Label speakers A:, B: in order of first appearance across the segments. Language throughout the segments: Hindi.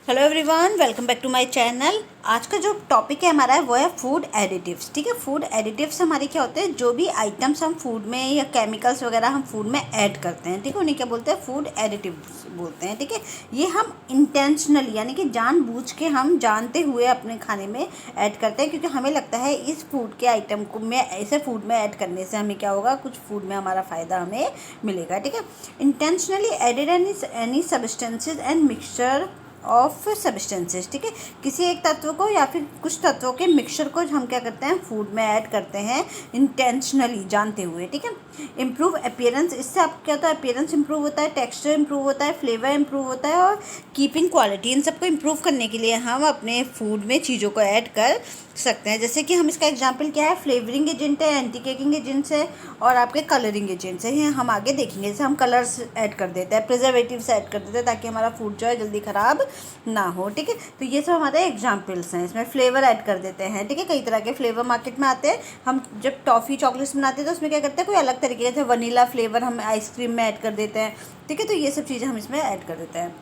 A: Hello everyone, welcome back to my channel. आज का जो टॉपिक है हमारा वो है फूड एडिटिव्स। ठीक है, फूड एडिटिव्स हमारे क्या होते हैं, जो भी आइटम्स हम फूड में या केमिकल्स वगैरह हम फूड में ऐड करते हैं, ठीक है, उन्हें क्या बोलते हैं, फूड एडिटिव्स बोलते हैं। ठीक है, ये हम इंटेंशनली यानी कि जानबूझ के हम जानते हुए अपने खाने में ऐड करते हैं, क्योंकि हमें लगता है इस फूड के आइटम को में ऐसे फूड में ऐड करने से हमें क्या होगा, कुछ फूड में हमारा फ़ायदा हमें मिलेगा। ठीक है, intentionally added any substances and mixture of substances. ठीक है, किसी एक तत्व को या फिर कुछ तत्वों के मिक्सचर को हम क्या करते हैं, फूड में ऐड करते हैं इंटेंशनली, जानते हुए। ठीक है, इम्प्रूव अपीयरेंस, इससे आपको क्या होता है, अपीयरेंस इंप्रूव होता है, टेक्सचर इंप्रूव होता है, फ्लेवर इंप्रूव होता है, और कीपिंग क्वालिटी, इन सबको इम्प्रूव करने के लिए हम अपने फूड में चीज़ों को ऐड कर सकते हैं। जैसे कि हम इसका एग्जांपल क्या है, फ्लेवरिंग एजेंट है, एंटी केकिंग एजेंट्स है, और आपके कलरिंग एजेंट्स है। हम आगे देखेंगे। जैसे हम कलर्स ऐड कर देते हैं, प्रिजर्वेटिव्स ऐड कर देते हैं, ताकि हमारा फूड जो है जल्दी ख़राब ना हो। ठीक है, तो ये सब हमारे एग्जांपल्स हैं। इसमें फ्लेवर ऐड कर देते हैं। ठीक है, कई तरह के फ्लेवर मार्केट में आते हैं। हम जब टॉफ़ी चॉकलेट्स बनाते हैं तो उसमें क्या करते हैं, कोई अलग तरीके का, जैसे वनीला फ्लेवर हम आइसक्रीम में ऐड कर देते हैं। ठीक है, तो ये सब चीज़ें हम इसमें ऐड कर देते हैं।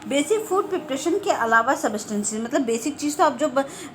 A: बेसिक फूड प्रिपरेशन के अलावा सब्सटेंसेस, मतलब बेसिक चीज़ तो आप जो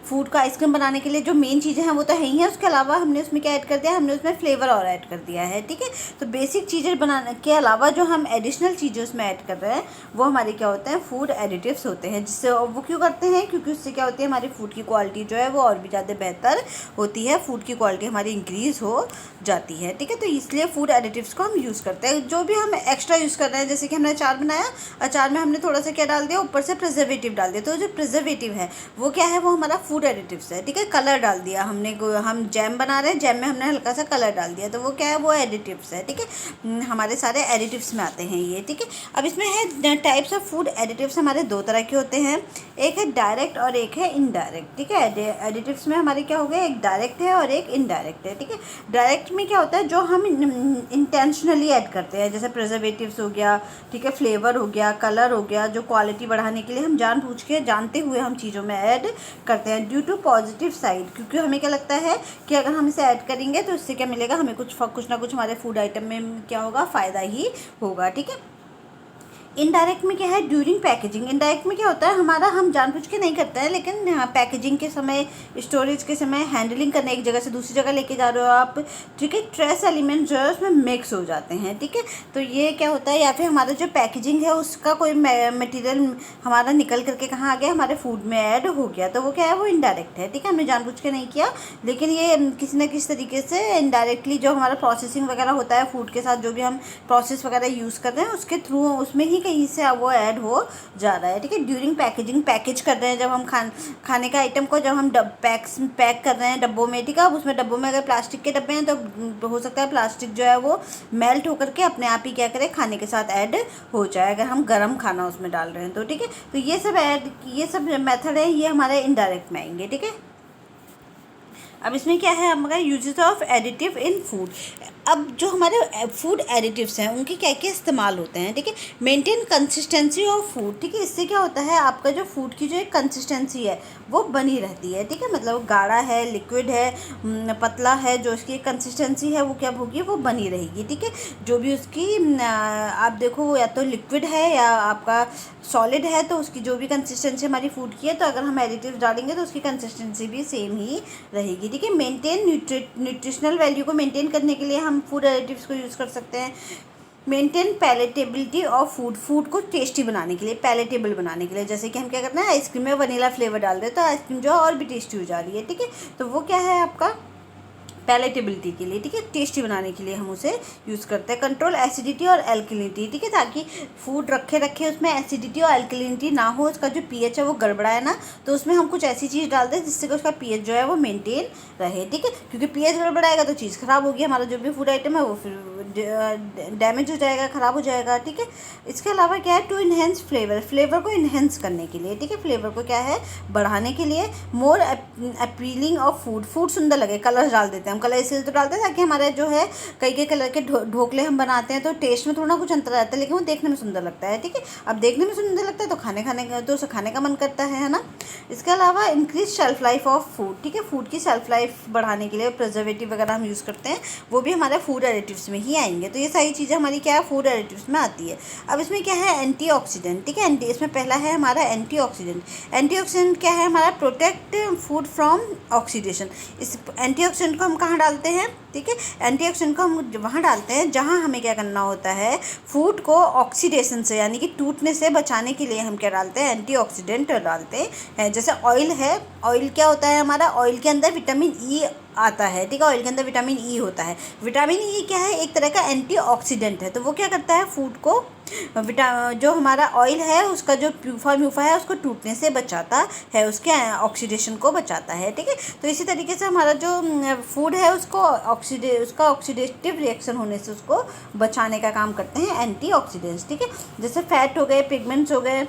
A: फूड का आइसक्रीम बनाने के लिए जो मेन चीज़ें हैं वो तो है ही है, उसके अलावा हमने उसमें क्या ऐड कर दिया, हमने उसमें फ्लेवर और ऐड कर दिया है। ठीक है, तो बेसिक चीज़ें बनाने के अलावा जो हम एडिशनल चीज़ें उसमें ऐड कर रहे हैं वो हमारे क्या होते हैं, फूड एडिटिव्स होते हैं। जिससे वो क्यों करते हैं, क्योंकि उससे क्या होती है, हमारी फूड की क्वालिटी जो है वो और भी ज़्यादा बेहतर होती है, फूड की क्वालिटी हमारी इंक्रीज़ हो जाती है। ठीक है, तो इसलिए फूड एडिटिव्स को हम यूज़ करते हैं। जो भी हम एक्स्ट्रा यूज़ कर रहे हैं, जैसे कि हमने अचार बनाया, अचार में हमने थोड़ा सा क्या डाल दिया, ऊपर से प्रिजर्वेटिव डाल दिया, तो जो प्रिजर्वेटिव है वो क्या है, वो हमारा फूड एडिटिव्स है। ठीक है, कलर डाल दिया हमने, हम जैम बना रहे हैं, जैम में हमने हल्का सा कलर डाल दिया, तो वो क्या है, वो एडिटिव्स है। ठीक है, हमारे सारे एडिटिव्स में आते हैं ये। ठीक है, अब इसमें है टाइप्स ऑफ फूड एडिटिव्स, हमारे दो तरह के होते हैं, एक है डायरेक्ट और एक है इनडायरेक्ट। ठीक है, एडिटिव्स में हमारे क्या हो गए, एक डायरेक्ट है और एक इनडायरेक्ट है। ठीक है, डायरेक्ट में क्या होता है, जो हम इंटेंशनली ऐड करते हैं, जैसे प्रिजर्वेटिव्स हो गया, ठीक है, फ्लेवर हो गया, कलर हो गया, जो क्वालिटी बढ़ाने के लिए हम जानबूझ के जानते हुए हम चीज़ों में ऐड करते हैं ड्यू टू पॉजिटिव साइड, क्योंकि हमें क्या लगता है कि अगर हम इसे ऐड करेंगे तो इससे क्या मिलेगा, हमें कुछ ना कुछ हमारे फूड आइटम में क्या होगा, फ़ायदा ही होगा। ठीक है, इनडायरेक्ट में क्या है, ड्यूरिंग पैकेजिंग। इनडायरेक्ट में क्या होता है, हमारा हम जानबूझ के नहीं करते हैं, लेकिन पैकेजिंग के समय, स्टोरेज के समय, हैंडलिंग करने, एक जगह से दूसरी जगह लेके जा रहे हो आप, ठीक है, ट्रेस एलिमेंट जो है उसमें मिक्स हो जाते हैं। ठीक है, तो ये क्या होता है, या फिर हमारा जो पैकेजिंग है उसका कोई मटेरियल हमारा निकल करके कहाँ आ गया, हमारे फूड में ऐड हो गया, तो वो क्या है, वो इनडायरेक्ट है। ठीक है, हमने जानबूझ के नहीं किया, लेकिन ये किसी न किसी तरीके से इनडायरेक्टली जो हमारा प्रोसेसिंग वगैरह होता है फूड के साथ, जो भी हम प्रोसेस वगैरह यूज़ कर रहे हैं उसके थ्रू, उसमें ही कहीं से वो ऐड हो जा रहा है। ठीक है, ड्यूरिंग पैकेजिंग, पैकेज कर रहे हैं जब हम खाने का आइटम को, जब हम पैक कर रहे हैं डब्बों में। ठीक है, अब उसमें डब्बों में अगर प्लास्टिक के डब्बे हैं तो हो सकता है प्लास्टिक जो है वो मेल्ट होकर के अपने आप ही क्या करे, खाने के साथ ऐड हो जाए, अगर हम गर्म खाना उसमें डाल रहे हैं तो। ठीक है, तो ये सब मेथड है, ये हमारे इनडायरेक्ट में आएंगे। ठीक है, अब इसमें क्या है, हमारा uses of additive in food. अब जो हमारे फूड एडिटिव्स हैं उनके क्या क्या इस्तेमाल होते हैं। ठीक है, मेंटेन कंसिस्टेंसी ऑफ फूड। ठीक है, इससे क्या होता है, आपका जो फूड की जो एक कंसिस्टेंसी है वो बनी रहती है। ठीक है, मतलब गाढ़ा है, लिक्विड है, पतला है, जो इसकी कंसिस्टेंसी है वो क्या होगी, वो बनी रहेगी। ठीक है, जो भी उसकी आप देखो, या तो लिक्विड है या आपका सॉलिड है, तो उसकी जो भी कंसिस्टेंसी हमारी फूड की है, तो अगर हम एडिटिव डालेंगे तो उसकी कंसिस्टेंसी भी सेम ही रहेगी। ठीक है, मेंटेन न्यूट्रिशनल वैल्यू को मेंटेन करने के लिए हम फूड एडिटिव्स को यूज़ कर सकते हैं। Maintain palatability of food, food को टेस्टी बनाने के लिए, पैलेटेबल बनाने के लिए, जैसे कि हम क्या करते हैं, आइसक्रीम में वनीला फ्लेवर डाल रहे हैं तो आइसक्रीम जो है और भी टेस्टी हो जा रही है। ठीक है, तो वो क्या है आपका पैलेटेबिलिटी के लिए। ठीक है, टेस्टी बनाने के लिए हम उसे यूज़ करते हैं। कंट्रोल एसिडिटी और एल्कलिनिटी। ठीक है, ताकि फूड रखे उसमें एसिडिटी और एल्कलिनिटी ना हो, उसका जो पीएच है वो गड़बड़ाए ना, तो उसमें हम कुछ ऐसी चीज़ डाल दें जिससे कि उसका पीएच जो है वो मेंटेन रहे। ठीक है, क्योंकि पीएच गड़बड़ाएगा तो चीज़ ख़राब होगी, हमारा जो भी फूड आइटम है वो फिर डैमेज हो जाएगा, ख़राब हो जाएगा। ठीक है, इसके अलावा क्या है, टू इन्हेंस फ्लेवर, फ्लेवर को इन्हेंस करने के लिए। ठीक है, फ्लेवर को क्या है, बढ़ाने के लिए। More appealing of food, food सुंदर लगे, कलर डाल देते हैं हम, कलर इसलिए तो डालते हैं ताकि हमारे जो है कई कलर के ढोकले हम बनाते हैं तो टेस्ट में थोड़ा कुछ अंतर आता है, लेकिन वो देखने में सुंदर लगता है। ठीक है, अब देखने में सुंदर लगता है तो उसे खाने का मन करता है ना। इसके अलावा increase shelf life of food. ठीक है, फूड की शेल्फ लाइफ बढ़ाने के लिए प्रिजर्वेटिव वगैरह हम यूज़ करते हैं, वो भी हमारे फूड एडिटिव्स में ही नहीं आएंगे। तो ये सारी चीज़ें हमारी क्या है, फूड एडिटिव्स में आती है। अब इसमें क्या है, एंटीऑक्सीडेंट, ठीक है। इसमें पहला है हमारा एंटीऑक्सीडेंट। एंटीऑक्सीडेंट क्या है हमारा, प्रोटेक्ट फूड फ्रॉम ऑक्सीडेशन। इस एंटीऑक्सीडेंट को हम कहाँ डालते हैं, ठीक है, एंटीऑक्सीडेंट को हम वहाँ डालते हैं जहाँ हमें क्या करना होता है, फूड को ऑक्सीडेशन से यानी कि टूटने से बचाने के लिए हम क्या डालते हैं, एंटीऑक्सीडेंट डालते हैं। जैसे ऑयल है, ऑयल क्या होता है हमारा, ऑयल के अंदर विटामिन ई आता है, ठीक है, ऑयल के अंदर विटामिन ई होता है। विटामिन ई क्या है, एक तरह का एंटीऑक्सीडेंट है। तो वो क्या करता है, फूड को जो हमारा ऑयल है उसका जो म्यूफा है उसको टूटने से बचाता है, उसके ऑक्सीडेशन को बचाता है, ठीक है। तो इसी तरीके से हमारा जो फूड है उसको उसका ऑक्सीडेटिव रिएक्शन होने से उसको बचाने का काम करते हैं एंटीऑक्सीडेंट्स, ठीक है। जैसे फैट हो गए, पिगमेंट्स हो गए,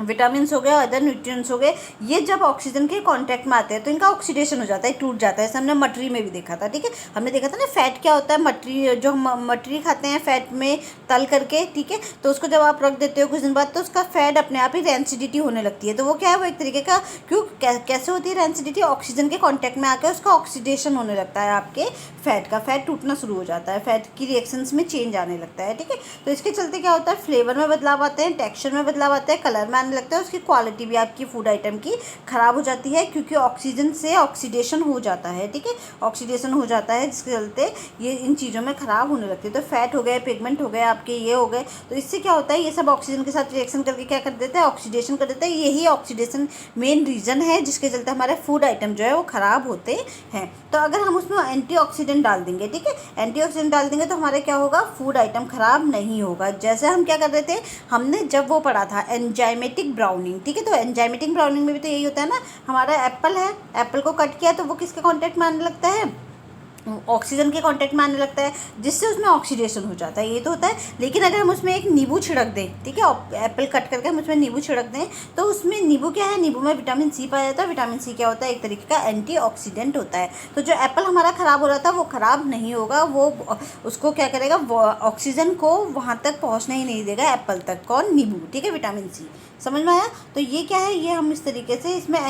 A: विटामिन्स हो गए, अदर न्यूट्रिएंट्स हो गए, ये जब ऑक्सीजन के कांटेक्ट में आते हैं तो इनका ऑक्सीडेशन हो जाता है, टूट जाता है। जैसे हमने मटरी में भी देखा था, ठीक है, हमने देखा था ना फैट क्या होता है, मटरी जो हम मटरी खाते हैं फैट में तल करके, ठीक है, तो उसको जब आप रख देते हो कुछ दिन बाद तो उसका फैट अपने आप ही रेंसिडिटी होने लगती है। तो वो क्या है, वो एक तरीके का कैसे होती है रेंसिडिटी, ऑक्सीजन के कॉन्टैक्ट में आकर उसका ऑक्सीडेशन होने लगता है, आपके फैट का, फैट टूटना शुरू हो जाता है, फैट की रिएक्शंस में चेंज आने लगता है, ठीक है। तो इसके चलते क्या होता है, फ्लेवर में बदलाव आते हैं, टेक्सचर में बदलाव आता है, कलर में आने लगता है, उसकी क्वालिटी भी आपकी फूड आइटम की ख़राब हो जाती है, क्योंकि ऑक्सीजन से ऑक्सीडेशन हो जाता है, ठीक है, ऑक्सीडेशन हो जाता है, जिसके चलते ये इन चीज़ों में ख़राब होने लगती है। तो फैट हो गए, पिगमेंट हो गए, आपके ये हो गए, तो इससे क्या होता है, ये सब ऑक्सीजन के साथ रिएक्शन करके क्या कर देते हैं, ऑक्सीडेशन कर देते हैं। यही ऑक्सीडेशन मेन रीज़न है जिसके चलते हमारे फूड आइटम जो है वो ख़राब होते हैं। तो अगर हम उसमें एंटीऑक्सीडेंट डाल देंगे, ठीक है, एंटीऑक्सीडेंट डाल देंगे तो हमारे क्या होगा, फूड आइटम ख़राब नहीं होगा। जैसे हम क्या कर रहे थे, हमने जब वो पढ़ा था एंजाइमेटिक ब्राउनिंग, ठीक है, तो एंजाइमेटिक ब्राउनिंग में भी तो यही होता है ना, हमारा एप्पल है, एप्पल को कट किया तो वो किसके कांटेक्ट में आने लगता है, ऑक्सीजन के कांटेक्ट में आने लगता है, जिससे उसमें ऑक्सीडेशन हो जाता है, ये तो होता है। लेकिन अगर हम उसमें एक नींबू छिड़क दें, ठीक है, एप्पल कट करके हम उसमें नींबू छिड़क दें तो उसमें नींबू क्या है, नींबू में विटामिन सी पाया जाता है। विटामिन सी क्या होता है, एक तरीके का एंटीऑक्सीडेंट होता है। तो जो एप्पल हमारा ख़राब हो रहा था वो ख़राब नहीं होगा, वो उसको क्या करेगा, ऑक्सीजन को वहाँ तक पहुँचने ही नहीं देगा, एप्पल तक। कौन, नींबू, ठीक है, विटामिन सी, समझ में आया। तो ये क्या है, ये हम इस तरीके से इसमें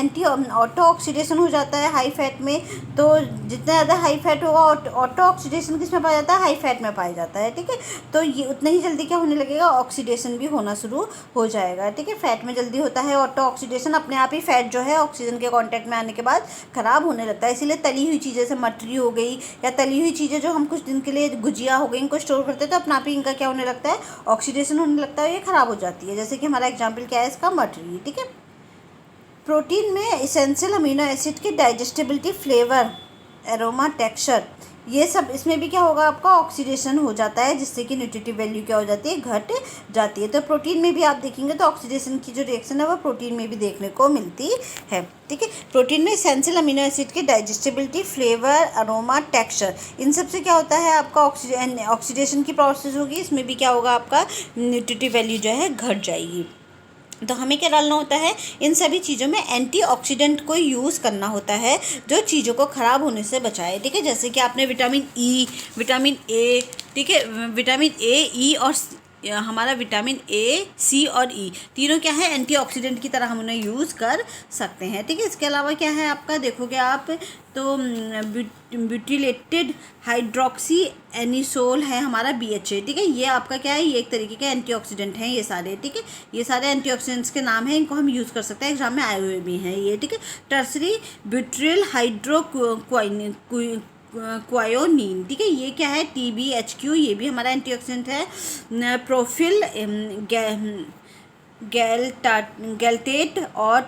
A: ऑटो ऑक्सीडेशन हो जाता है हाई फैट में। तो जितना ज़्यादा हाई फैट होगा, ऑटो ऑक्सीडेशन किस में पाया जाता है, हाई फैट में पाया जाता है, ठीक है। तो ये उतना ही जल्दी क्या होने लगेगा, ऑक्सीडेशन भी होना शुरू हो जाएगा, ठीक है। फैट में जल्दी होता है ऑटो ऑक्सीडेशन, अपने आप ही फैट जो है ऑक्सीजन के कांटेक्ट में आने के बाद ख़राब होने लगता है। इसीलिए तली हुई चीज़ें जैसे मटरी हो गई या तली हुई चीज़ें जो हम कुछ दिन के लिए, गुजिया हो गई, इनको स्टोर करते हैं तो अपना आप ही इनका क्या होने लगता है, ऑक्सीडेशन होने लगता है, ये ख़राब हो जाती है। जैसे कि हमारा एग्जाम्पल क्या है इसका, मटरी, ठीक है। प्रोटीन में एसेंशियल अमीनो एसिड की डाइजेस्टिबिलिटी, फ्लेवर, एरोमा, टेक्सचर, ये सब इसमें भी क्या होगा, आपका ऑक्सीडेशन हो जाता है, जिससे कि न्यूट्रिटिव वैल्यू क्या हो जाती है, घट जाती है। तो प्रोटीन में भी आप देखेंगे तो ऑक्सीडेशन की जो रिएक्शन है वो प्रोटीन में भी देखने को मिलती है, ठीक है। प्रोटीन में एसेंशियल अमीनो एसिड की डाइजेस्टिबिलिटी, फ्लेवर, अरोमा, टेक्सचर, इन सब से क्या होता है, आपका ऑक्सीडेशन की प्रोसेस होगी, इसमें भी क्या होगा, आपका न्यूट्रिटिव वैल्यू जो है घट जाएगी। तो हमें क्या डालना होता है, इन सभी चीज़ों में एंटीऑक्सीडेंट को यूज़ करना होता है जो चीज़ों को ख़राब होने से बचाए, ठीक है। जैसे कि आपने विटामिन ई, विटामिन ए, ठीक है, विटामिन ए, ई और हमारा विटामिन ए, सी और ई तीनों क्या है, एंटीऑक्सीडेंट की तरह हम उन्हें यूज़ कर सकते हैं, ठीक है। इसके अलावा क्या है आपका, देखोगे आप तो ब्यूटिलेटेड हाइड्रोक्सी एनिसोल है हमारा BHA, ठीक है। ये आपका क्या है, ये एक तरीके के एंटीऑक्सीडेंट हैं ये सारे, ठीक है। ये सारे एंटीऑक्सीडेंट्स के नाम हैं, इनको हम यूज़ कर सकते हैं, एग्जाम में आए हुए भी हैं ये, ठीक है। टर्सरी ब्यूट्रिल क्वायोनीन, ठीक है, ये क्या है, TBHQ, ये भी हमारा एंटीऑक्सीडेंट है। प्रोफिल गैल्टेट और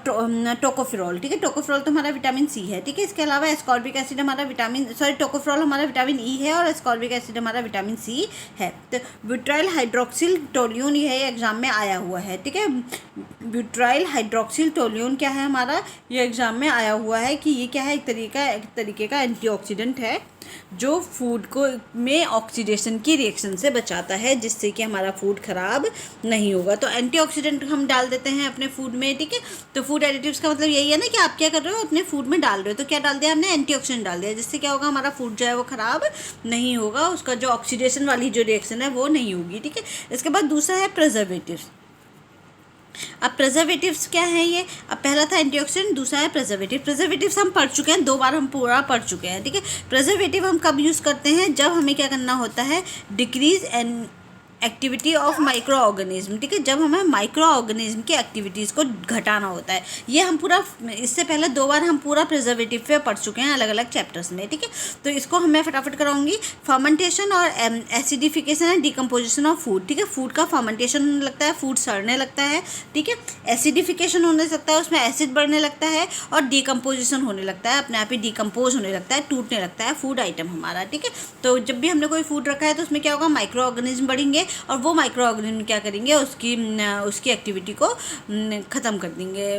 A: टोकोफेरॉल, ठीक है। टोकोफेरॉल तो हमारा विटामिन सी है, ठीक है। इसके अलावा एस्कॉर्बिक एसिड हमारा टोकोफेरॉल हमारा विटामिन ई है और एस्कॉर्बिक एसिड हमारा विटामिन सी है। तो ब्यूटाइल हाइड्रोक्सिल टोल्यून, ये एग्जाम में आया हुआ है, ठीक है। ब्यूटाइल हाइड्रोक्सिल टोल्यून क्या है हमारा, ये एग्जाम में आया हुआ है कि ये क्या है, एक तरीके का एंटीऑक्सीडेंट है जो फूड को में ऑक्सीडेशन की रिएक्शन से बचाता है, जिससे कि हमारा फूड ख़राब नहीं होगा। तो एंटीऑक्सीडेंट हम डाल देते हैं अपने फूड में, ठीक है। तो फूड एडिटिव्स का मतलब यही है ना कि आप क्या कर रहे हो, अपने फूड में डाल रहे हो, तो क्या डाल दिया हमने, एंटीऑक्सीडेंट डाल दिया, जिससे क्या होगा, हमारा फूड जो है वो ख़राब नहीं होगा, उसका जो ऑक्सीडेशन वाली जो रिएक्शन है वो नहीं होगी, ठीक है। इसके बाद दूसरा है प्रिजर्वेटिव्स। अब प्रिजर्वेटिव्स क्या है ये? अब पहला था एंटीऑक्सीडेंट, दूसरा है प्रिजर्वेटिव। प्रिजर्वेटिव्स हम पढ़ चुके हैं, 2 बार हम पूरा पढ़ चुके हैं, ठीक है। प्रिजर्वेटिव हम कब यूज़ करते हैं? जब हमें क्या करना होता है, decrease and activity of micro organism, ठीक है, जब हमें माइक्रो ऑर्गेनिज्म की एक्टिविटीज़ को घटाना होता है। ये हम पूरा, इससे पहले 2 बार हम पूरा प्रिजर्वेटिव पे पढ़ चुके हैं अलग अलग चैप्टर्स में, ठीक है। तो इसको मैं फटाफट कराऊंगी। फर्मेंटेशन और acidification and decomposition of food, ठीक है। फूड का फर्मेंटेशन होने लगता है, फूड सड़ने लगता है, ठीक है। एसिडिफिकेशन होने लगता है, उसमें एसिड बढ़ने लगता है, और डिकम्पोजिशन होने लगता है, अपने आप ही डिकम्पोज होने लगता है, टूटने लगता है फूड आइटम हमारा, ठीक है। तो जब भी हमने कोई फूड रखा है तो उसमें क्या होगा, माइक्रो ऑर्गेनिज्म बढ़ेंगे, और वो माइक्रो ऑर्गेनिज्म क्या करेंगे, उसकी एक्टिविटी को ख़त्म कर देंगे,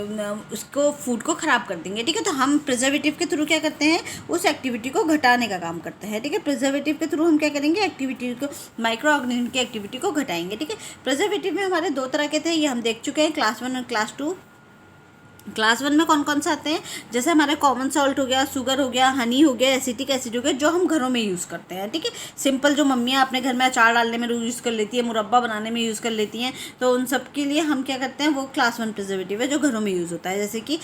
A: उसको फूड को ख़राब कर देंगे, ठीक है। तो हम प्रिजर्वेटिव के थ्रू क्या करते हैं, उस एक्टिविटी को घटाने का काम करते हैं, ठीक है। प्रिजर्वेटिव के थ्रू हम क्या करेंगे, एक्टिविटी को, माइक्रो ऑर्गेनिज्म की एक्टिविटी को घटाएंगे, ठीक है। प्रिजर्वेटिव में हमारे 2 तरह के थे, ये हम देख चुके हैं, क्लास 1 और क्लास 2। क्लास 1 में कौन कौन से आते हैं, जैसे हमारे कॉमन सॉल्ट हो गया, शुगर हो गया, हनी हो गया, एसिटिक एसिड हो गया, जो हम घरों में यूज़ करते हैं, ठीक है। सिंपल जो मम्मियाँ अपने घर में अचार डालने में यूज़ कर लेती है, मुरब्बा बनाने में यूज़ कर लेती हैं, तो उन सब के लिए हम क्या करते हैं, वो क्लास 1 प्रिजर्वेटिव है जो घरों में यूज़ होता है। जैसे कि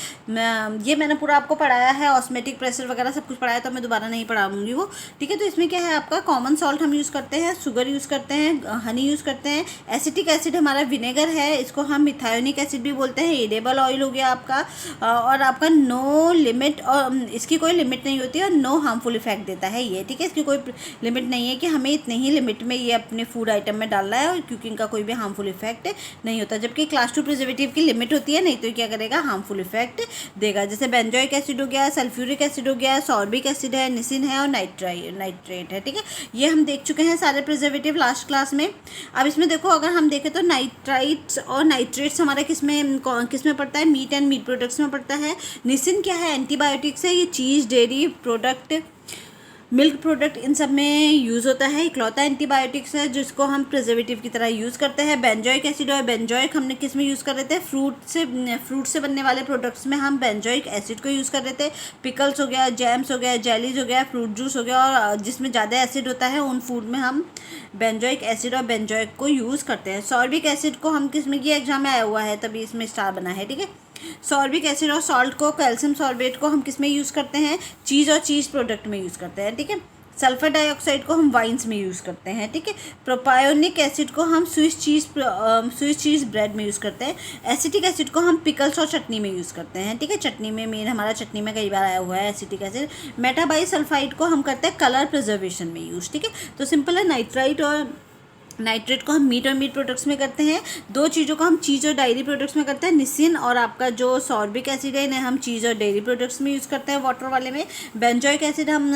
A: ये मैंने पूरा आपको पढ़ाया है, ऑस्मेटिक प्रेशर वगैरह सब कुछ पढ़ाया, तो मैं दोबारा नहीं पढ़ाऊँगी वो, ठीक है। तो इसमें क्या है, आपका कॉमन सॉल्ट हम यूज़ करते हैं, शुगर यूज़ करते हैं, हनी यूज़ करते हैं, एसिटिक एसिड हमारा विनेगर है, इसको हम मिथायोनिक एसिड भी बोलते हैं, एडेबल ऑयल हो गया आपका, और आपका नो लिमिट, और इसकी कोई लिमिट नहीं होती है, और नो हार्मफुल इफेक्ट देता है ये, ठीक है। इसकी कोई लिमिट नहीं है कि हमें इतने ही लिमिट में ये अपने फूड आइटम में डालना है, और क्योंकि इनका कोई भी हार्मफुल इफेक्ट नहीं होता। जबकि क्लास 2 प्रिजर्वेटिव की लिमिट होती है, नहीं तो क्या करेगा, हार्मफुल इफेक्ट देगा। जैसे बेंजोइक एसिड हो गया, सल्फ्यूरिक एसिड हो गया, सॉर्बिक एसिड है, निसिन है, और नाइट्रेट है, ठीक है। ये हम देख चुके हैं सारे प्रिजर्वेटिव लास्ट क्लास में। अब इसमें देखो, अगर हम देखें तो नाइट्राइट्स और नाइट्रेट्स हमारा किसमें पड़ता है, मीट एंड मीट प्रोडक्ट्स में पड़ता है। निसिन क्या है, एंटीबायोटिक्स है, ये चीज़, डेयरी प्रोडक्ट, मिल्क प्रोडक्ट, इन सब में यूज़ होता है। इकलौता एंटीबायोटिक्स है जिसको हम प्रिजर्वेटिव की तरह यूज़ करते हैं। बेंजोइक एसिड और बेंजोइक हमने किस में यूज़ कर रहे थे, फ्रूट से बनने वाले प्रोडक्ट्स में हम बेंजोइक एसिड को यूज़ कर रहे थे। पिकल्स हो गया, जैम्स हो गया, जेलीज हो गया, फ्रूट जूस हो गया, और जिसमें ज़्यादा एसिड होता है उन फूड में हम बेंजोइक एसिड और बेंजोइक को यूज़ करते हैं। सॉर्बिक एसिड को हम किस में, ये एग्जाम में आया हुआ है तभी इसमें स्टार बना है, ठीक है। सॉर्बिक एसिड और सॉल्ट को, कैल्शियम सॉल्फेट को हम किस में यूज़ करते हैं, चीज़ और चीज़ प्रोडक्ट में यूज़ करते हैं, ठीक है। सल्फर डाइऑक्साइड को हम वाइन्स में यूज़ करते हैं, ठीक है। प्रोपायोनिक एसिड को हम स्विस चीज़ ब्रेड में यूज़ करते हैं। एसिटिक एसिड को हम पिकल्स और चटनी में यूज़ करते हैं, ठीक है। चटनी में मेन हमारा चटनी में कई बार आया हुआ है एसिटिक एसिड। मेटाबाइसल्फाइड को हम करते हैं कलर प्रिजर्वेशन में यूज़, ठीक है। तो सिंपल है, नाइट्रेट को हम मीट और मीट प्रोडक्ट्स में करते हैं। 2 चीज़ों को हम चीज़ और डायरी प्रोडक्ट्स में करते हैं, निसिन और आपका जो सॉर्बिक एसिड है, इन्हें हम चीज़ और डेयरी प्रोडक्ट्स में यूज़ करते हैं, वाटर वाले में। बेंजोइक एसिड हम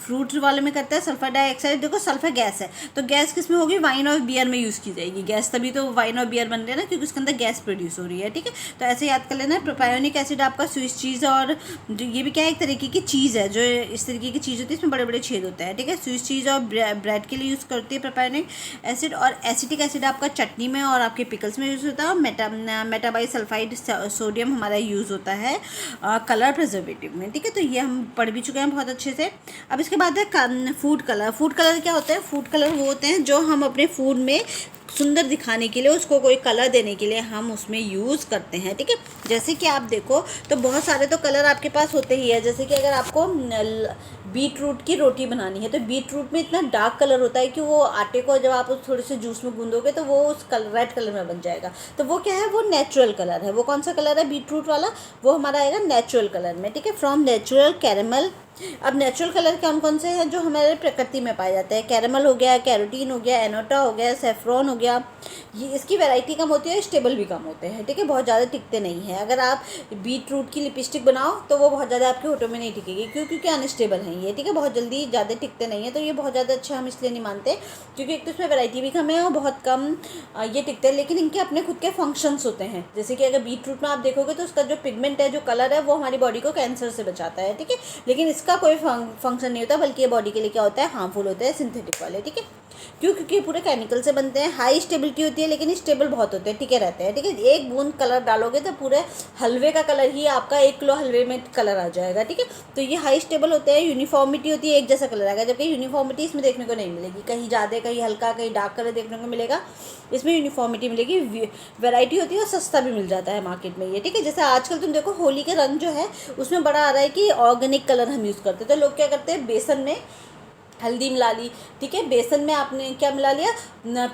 A: फ्रूट वाले में करते हैं। सल्फर डाइऑक्साइड, देखो सल्फर गैस है, तो गैस किस में होगी, वाइन और बियर में यूज़ की जाएगी गैस, तभी तो वाइन और बियर बन रहे हैं ना, क्योंकि उसके अंदर गैस प्रोड्यूस हो रही है, ठीक है। तो ऐसे याद कर लेना। प्रोपायोनिक एसिड आपका स्विस चीज़, और ये भी क्या है, एक तरीके की चीज़ है, जो इस तरीके की चीज़ होती है, इसमें बड़े बड़े छेद होते हैं, ठीक है। स्विस चीज़ और ब्रेड के लिए यूज़ करती है प्रोपायोनिक एसिड। और एसिटिक एसिड आपका चटनी में और आपके पिकल्स में यूज़ होता है। और मेटाबाइसल्फाइड सोडियम हमारा यूज़ होता है कलर प्रिजर्वेटिव में, ठीक है। तो ये हम पढ़ भी चुके हैं बहुत अच्छे से। अब इसके बाद है फूड कलर। फूड कलर क्या होते हैं, फूड कलर वो होते हैं जो हम अपने फूड में सुंदर दिखाने के लिए, उसको कोई कलर देने के लिए हम उसमें यूज़ करते हैं, ठीक है। जैसे कि आप देखो तो बहुत सारे तो कलर आपके पास होते ही है। जैसे कि अगर आपको बीट रूट की रोटी बनानी है तो बीट रूट में इतना डार्क कलर होता है कि वो आटे को जब आप उस थोड़े से जूस में गूंदोगे तो वो उस रेड कलर में बन जाएगा। तो वो क्या है, वो नेचुरल कलर है। वो कौन सा कलर है, बीट रूट वाला, वो हमारा आएगा नेचुरल कलर में, ठीक है। From natural caramel. अब नेचुरल कलर कौन कौन से हैं जो हमारे प्रकृति में पाए जाते हैं, कैरेमल हो गया, कैरोटीन हो गया, एनोटा हो गया, सेफ्रॉन हो गया। ये इसकी वैरायटी कम होती है, स्टेबल भी कम होते हैं, ठीक है, बहुत ज़्यादा टिकते नहीं हैं। अगर आप बीट रूट की लिपस्टिक बनाओ तो वो बहुत ज़्यादा आपके होठों में नहीं टिकेगी, क्योंकि अनस्टेबल है ये, ठीक है, बहुत जल्दी ज़्यादा टिकते नहीं हैं। तो ये बहुत ज़्यादा अच्छा हम इसलिए नहीं मानते, क्योंकि एक तो इसमें वैरायटी भी कम है और बहुत कम ये टिकते हैं। लेकिन इनके अपने खुद के फंक्शंस होते हैं। जैसे कि अगर बीट रूट में आप देखोगे तो उसका जो पिगमेंट है, जो कलर है, वो हमारी बॉडी को कैंसर से बचाता है, ठीक है। लेकिन इसका कोई फंक्शन नहीं होता, बल्कि ये बॉडी के लिए क्या होता है, हार्मफुल होता है, सिंथेटिक वाले, ठीक है। क्यों? क्योंकि ये पूरे केमिकल से बनते हैं, हाई स्टेबिलिटी होती है लेकिन स्टेबल बहुत होते हैं, टिके रहते हैं, ठीक है। एक बूंद कलर डालोगे तो पूरे हलवे का कलर ही आपका 1 किलो हलवे में कलर आ जाएगा, ठीक है। तो ये हाई स्टेबल होते हैं, यूनिफॉर्मिटी होती है, एक जैसा कलर आएगा, जबकि यूनिफॉर्मिटी इसमें देखने को नहीं मिलेगी, कहीं ज़्यादा कहीं हल्का कहीं डार्क कलर देखने को मिलेगा, इसमें यूनिफॉर्मिटी मिलेगी, वैरायटी होती है और सस्ता भी मिल जाता है मार्केट में ये, ठीक है। जैसे आजकल तुम देखो होली के रंग जो है उसमें बड़ा आ रहा है कि ऑर्गेनिक कलर हम यूज़ करते हैं, तो लोग क्या करते हैं, बेसन में हल्दी मिला ली, ठीक है, बेसन में आपने क्या मिला लिया,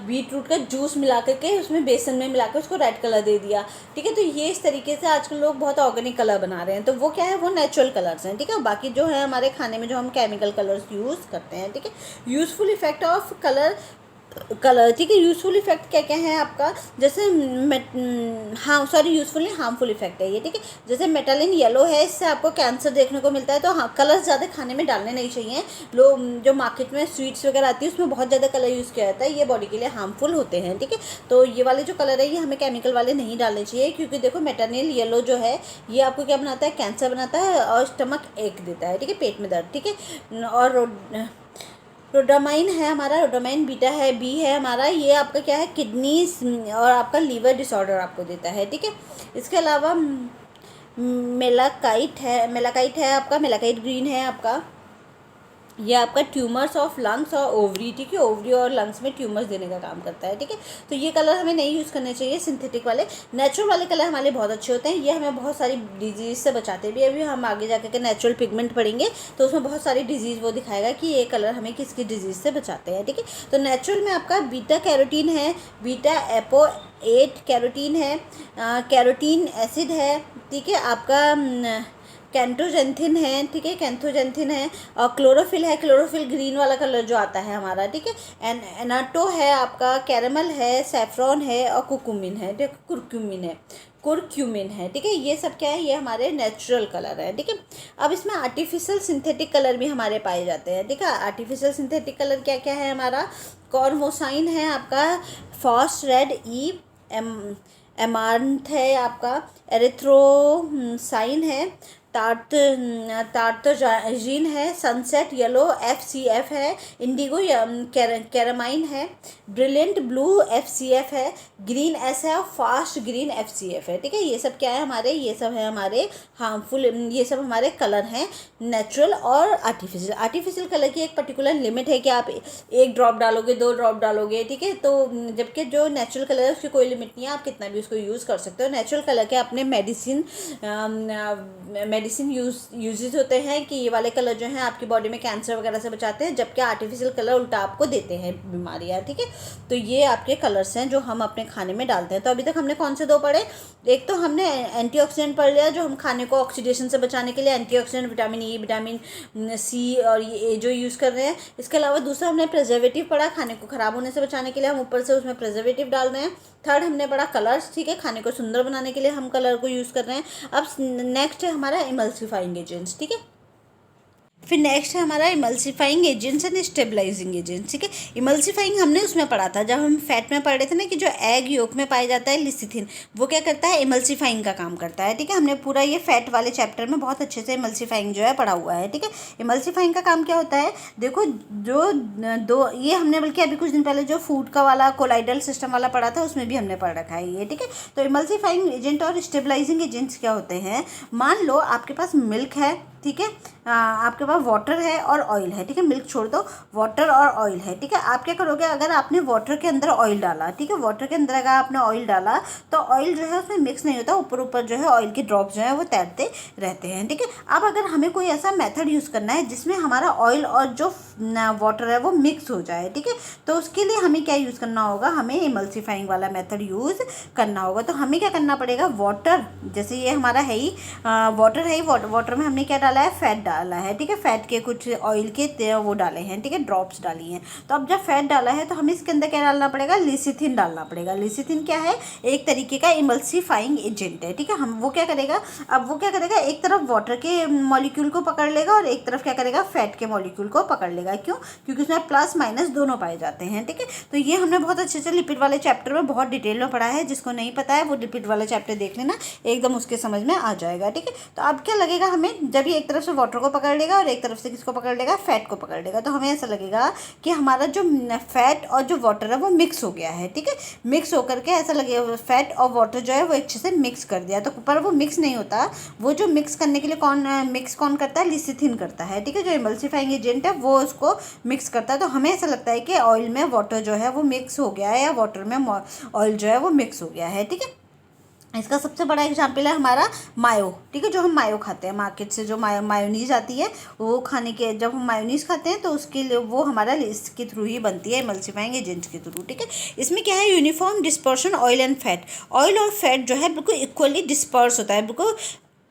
A: बीट रूट का जूस मिला करके उसमें बेसन में मिला कर उसको रेड कलर दे दिया, ठीक है। तो ये इस तरीके से आजकल लोग बहुत ऑर्गेनिक कलर बना रहे हैं, तो वो क्या है, वो नेचुरल कलर्स हैं, ठीक है। बाकी जो है हमारे खाने में जो हम केमिकल कलर्स यूज़ करते हैं, ठीक है। यूज़फुल इफेक्ट ऑफ कलर, ठीक है। यूज़फुल इफेक्ट क्या क्या है आपका, जैसे हाँ सॉरी यूज़फुल नहीं, हार्मफुल इफेक्ट है ये, ठीक है। जैसे मेटालिन येलो है, इससे आपको कैंसर देखने को मिलता है, तो हाँ कलर्स ज़्यादा खाने में डालने नहीं चाहिए। लोग जो मार्केट में स्वीट्स वगैरह आती है उसमें बहुत ज़्यादा कलर यूज़ किया जाता है, ये बॉडी के लिए हार्मफुल होते हैं, ठीक है। तो ये वाले जो कलर है ये हमें केमिकल वाले नहीं डालने चाहिए, क्योंकि देखो मेटालिन येलो जो है ये आपको क्या बनाता है, कैंसर बनाता है और स्टमक एक देता है, ठीक है, पेट में दर्द, ठीक है। और रोडामाइन है हमारा, रोडामाइन बीटा है, बी है हमारा, ये आपका क्या है, किडनीज और आपका लीवर डिसऑर्डर आपको देता है, ठीक है। इसके अलावा मेलाकाइट है आपका, मेलाकाइट ग्रीन है आपका, ये आपका ट्यूमर्स ऑफ लंग्स और ओवरी, ठीक है, ओवरी और लंग्स में ट्यूमर्स देने का काम करता है, ठीक है। तो ये कलर हमें नहीं यूज़ करने चाहिए, सिंथेटिक वाले। नेचुरल वाले कलर हमारे बहुत अच्छे होते हैं, ये हमें बहुत सारी डिजीज़ से बचाते भी। अभी हम आगे जाकर के नेचुरल पिगमेंट पढ़ेंगे तो उसमें बहुत सारी डिजीज़ वो दिखाएगा कि ये कलर हमें किसकी डिजीज़ से बचाते हैं, ठीक है। तो नेचुरल में आपका बीटा कैरोटीन है, बीटा एपो 8 कैरोटीन है, कैरोटीन एसिड है, ठीक है, आपका कैंथोजेंथिन है, ठीक है, कैंथोजेंथिन है, और क्लोरोफिल है, क्लोरोफिल ग्रीन वाला कलर जो आता है हमारा, ठीक है। एनाटो है आपका, कैरमल है, सैफ्रॉन है और कुकुमिन है, ठीक है, कुरक्यूमिन है, ठीक है। ये सब क्या है, ये हमारे नेचुरल कलर है, ठीक है। अब इसमें आर्टिफिशियल सिंथेटिक कलर भी हमारे पाए जाते हैं, ठीक है। आर्टिफिशियल सिंथेटिक कलर क्या क्या है हमारा, कॉर्मोसाइन है आपका, फॉस रेड ई एमारंथ है आपका, एरिथ्रोसाइन है, टार्टोजीन है, सनसेट येलो FCF है, इंडिगो कैरामाइन है, ब्रिलियंट ब्लू FCF है, ग्रीन एस है और फास्ट ग्रीन FCF है, ठीक है। ये सब क्या है हमारे, ये सब है हमारे हार्मफुल, ये सब हमारे कलर हैं नेचुरल और आर्टिफिशियल। आर्टिफिशियल कलर की एक पर्टिकुलर लिमिट है कि आप 1 ड्रॉप डालोगे, 2 ड्रॉप डालोगे, ठीक है। तो जबकि जो नेचुरल कलर है उसकी कोई लिमिट नहीं है, आप कितना भी उसको यूज़ कर सकते हो। नेचुरल कलर के अपने मेडिसिन यूजेस होते हैं कि ये वाले कलर जो हैं आपकी बॉडी में कैंसर वगैरह से बचाते हैं, जबकि आर्टिफिशियल कलर उल्टा आपको देते हैं बीमारियाँ, ठीक है। तो ये आपके कलर्स हैं जो हम अपने खाने में डालते हैं। तो अभी तक हमने कौन से 2 पढ़े, एक तो हमने एंटीऑक्सीडेंट पढ़ लिया जो हम खाने को ऑक्सीडेशन से बचाने के लिए antioxidant vitamin E, vitamin C और ये जो यूज़ कर रहे हैं। इसके अलावा दूसरा हमने प्रिजर्वेटिव पढ़ा, खाने को ख़राब होने से बचाने के लिए हम ऊपर से उसमें प्रिजर्वेटिव डाल रहे हैं। थर्ड हमने पढ़ा कलर्स, ठीक है, खाने को सुंदर बनाने के लिए हम कलर को यूज़ कर रहे हैं। अब नेक्स्ट है हमारा इमल्सिफाइंग एजेंट्स, ठीक है। फिर नेक्स्ट है हमारा emulsifying agents and stabilizing agents, ठीक है। इमल्सिफाइंग हमने उसमें पढ़ा था जब हम फैट में पढ़ रहे थे ना, कि जो एग योक में पाया जाता है लिसिथिन, वो क्या करता है, इमल्सिफाइंग का काम करता है, ठीक है। हमने पूरा ये फैट वाले चैप्टर में बहुत अच्छे से इमल्सिफाइंग जो है पढ़ा हुआ है, ठीक है। इमल्सिफाइंग का काम क्या होता है, देखो जो दो ये हमने बल्कि अभी कुछ दिन पहले जो फूड का वाला कोलाइडल सिस्टम वाला पढ़ा था उसमें भी हमने पढ़ रखा है ये, ठीक है। तो इमल्सिफाइंग एजेंट और स्टेबलाइजिंग एजेंट्स क्या होते हैं, मान लो आपके पास मिल्क है, ठीक है, आपके पास वाटर है और ऑयल है, ठीक है। मिल्क छोड़ दो, वाटर और ऑयल है, ठीक है। आप क्या करोगे, अगर आपने वाटर के अंदर ऑयल डाला, ठीक है, वाटर के अंदर अगर आपने ऑयल डाला तो ऑयल जो है उसमें मिक्स नहीं होता, ऊपर ऊपर जो है ऑयल के ड्रॉप जो है वो तैरते रहते हैं, ठीक है। अब अगर हमें कोई ऐसा मेथड यूज़ करना है जिसमें हमारा ऑयल और जो वाटर है वो मिक्स हो जाए, ठीक है, तो उसके लिए हमें क्या यूज़ करना होगा, हमें इमल्सिफाइंग वाला मेथड यूज़ करना होगा। तो हमें क्या करना पड़ेगा, वाटर, जैसे ये हमारा है ही वाटर है ही, वाटर में हमने क्या डाला है, फैट डाला है, ठीक है। फैट के कुछ ऑयल के वो डाले हैं, ठीक है, ड्रॉप्स डाली हैं। तो अब जब फैट डाला है तो हमें इसके अंदर क्या डालना पड़ेगा, लिसिथिन डालना पड़ेगा। लिसिथिन क्या है, एक तरीके का इमल्सिफाइंग एजेंट है, ठीक है। हम वो क्या करेगा, अब वो क्या करेगा, एक तरफ वाटर के मॉलिक्यूल को पकड़ लेगा और एक तरफ क्या करेगा, फैट के मॉलिक्यूल को पकड़ लेगा। क्यों, क्योंकि उसमें प्लस माइनस दोनों पाए जाते हैं, ठीक है। तो ये हमने बहुत अच्छे से लिपिड वाले चैप्टर में बहुत डिटेल में पढ़ा है, जिसको नहीं पता है वो लिपिड वाला चैप्टर देख लेना, एकदम उसके समझ में आ जाएगा, ठीक है। तो अब क्या लगेगा हमें, जब ये एक तरफ से वाटर को पकड़ लेगा और और एक तरफ से किसको पकड़ लेगा, फैट को पकड़ लेगा। तो हमें ऐसा लगेगा कि हमारा जो फैट और जो वाटर है वो मिक्स हो गया है, ठीक है। मिक्स होकर के ऐसा लगेगा फैट और वाटर जो है वो अच्छे से मिक्स कर दिया, तो पर वो मिक्स नहीं होता। वो जो मिक्स करने के लिए कौन करता है, लिसिथिन करता है, ठीक है। जो इमल्सिफाइंग एजेंट है वो उसको मिक्स करता है। तो हमें ऐसा लगता है कि ऑयल में वाटर जो है वो मिक्स हो गया है या वाटर में ऑयल जो है वो मिक्स हो गया है, ठीक है। इसका सबसे बड़ा एग्जाम्पल है हमारा मायो, ठीक है। जो हम मायो खाते हैं मार्केट से, जो मायोनीज आती है, वो खाने के जब हम मायोनीज खाते हैं तो उसके लिए वो हमारा इसके थ्रू ही बनती है, इमल्सिफाइंग एजेंट के थ्रू, ठीक है। इसमें क्या है, uniform dispersion oil and fat. Oil और फैट जो है बिल्कुल इक्वली डिस्पर्स होता है, बिल्कुल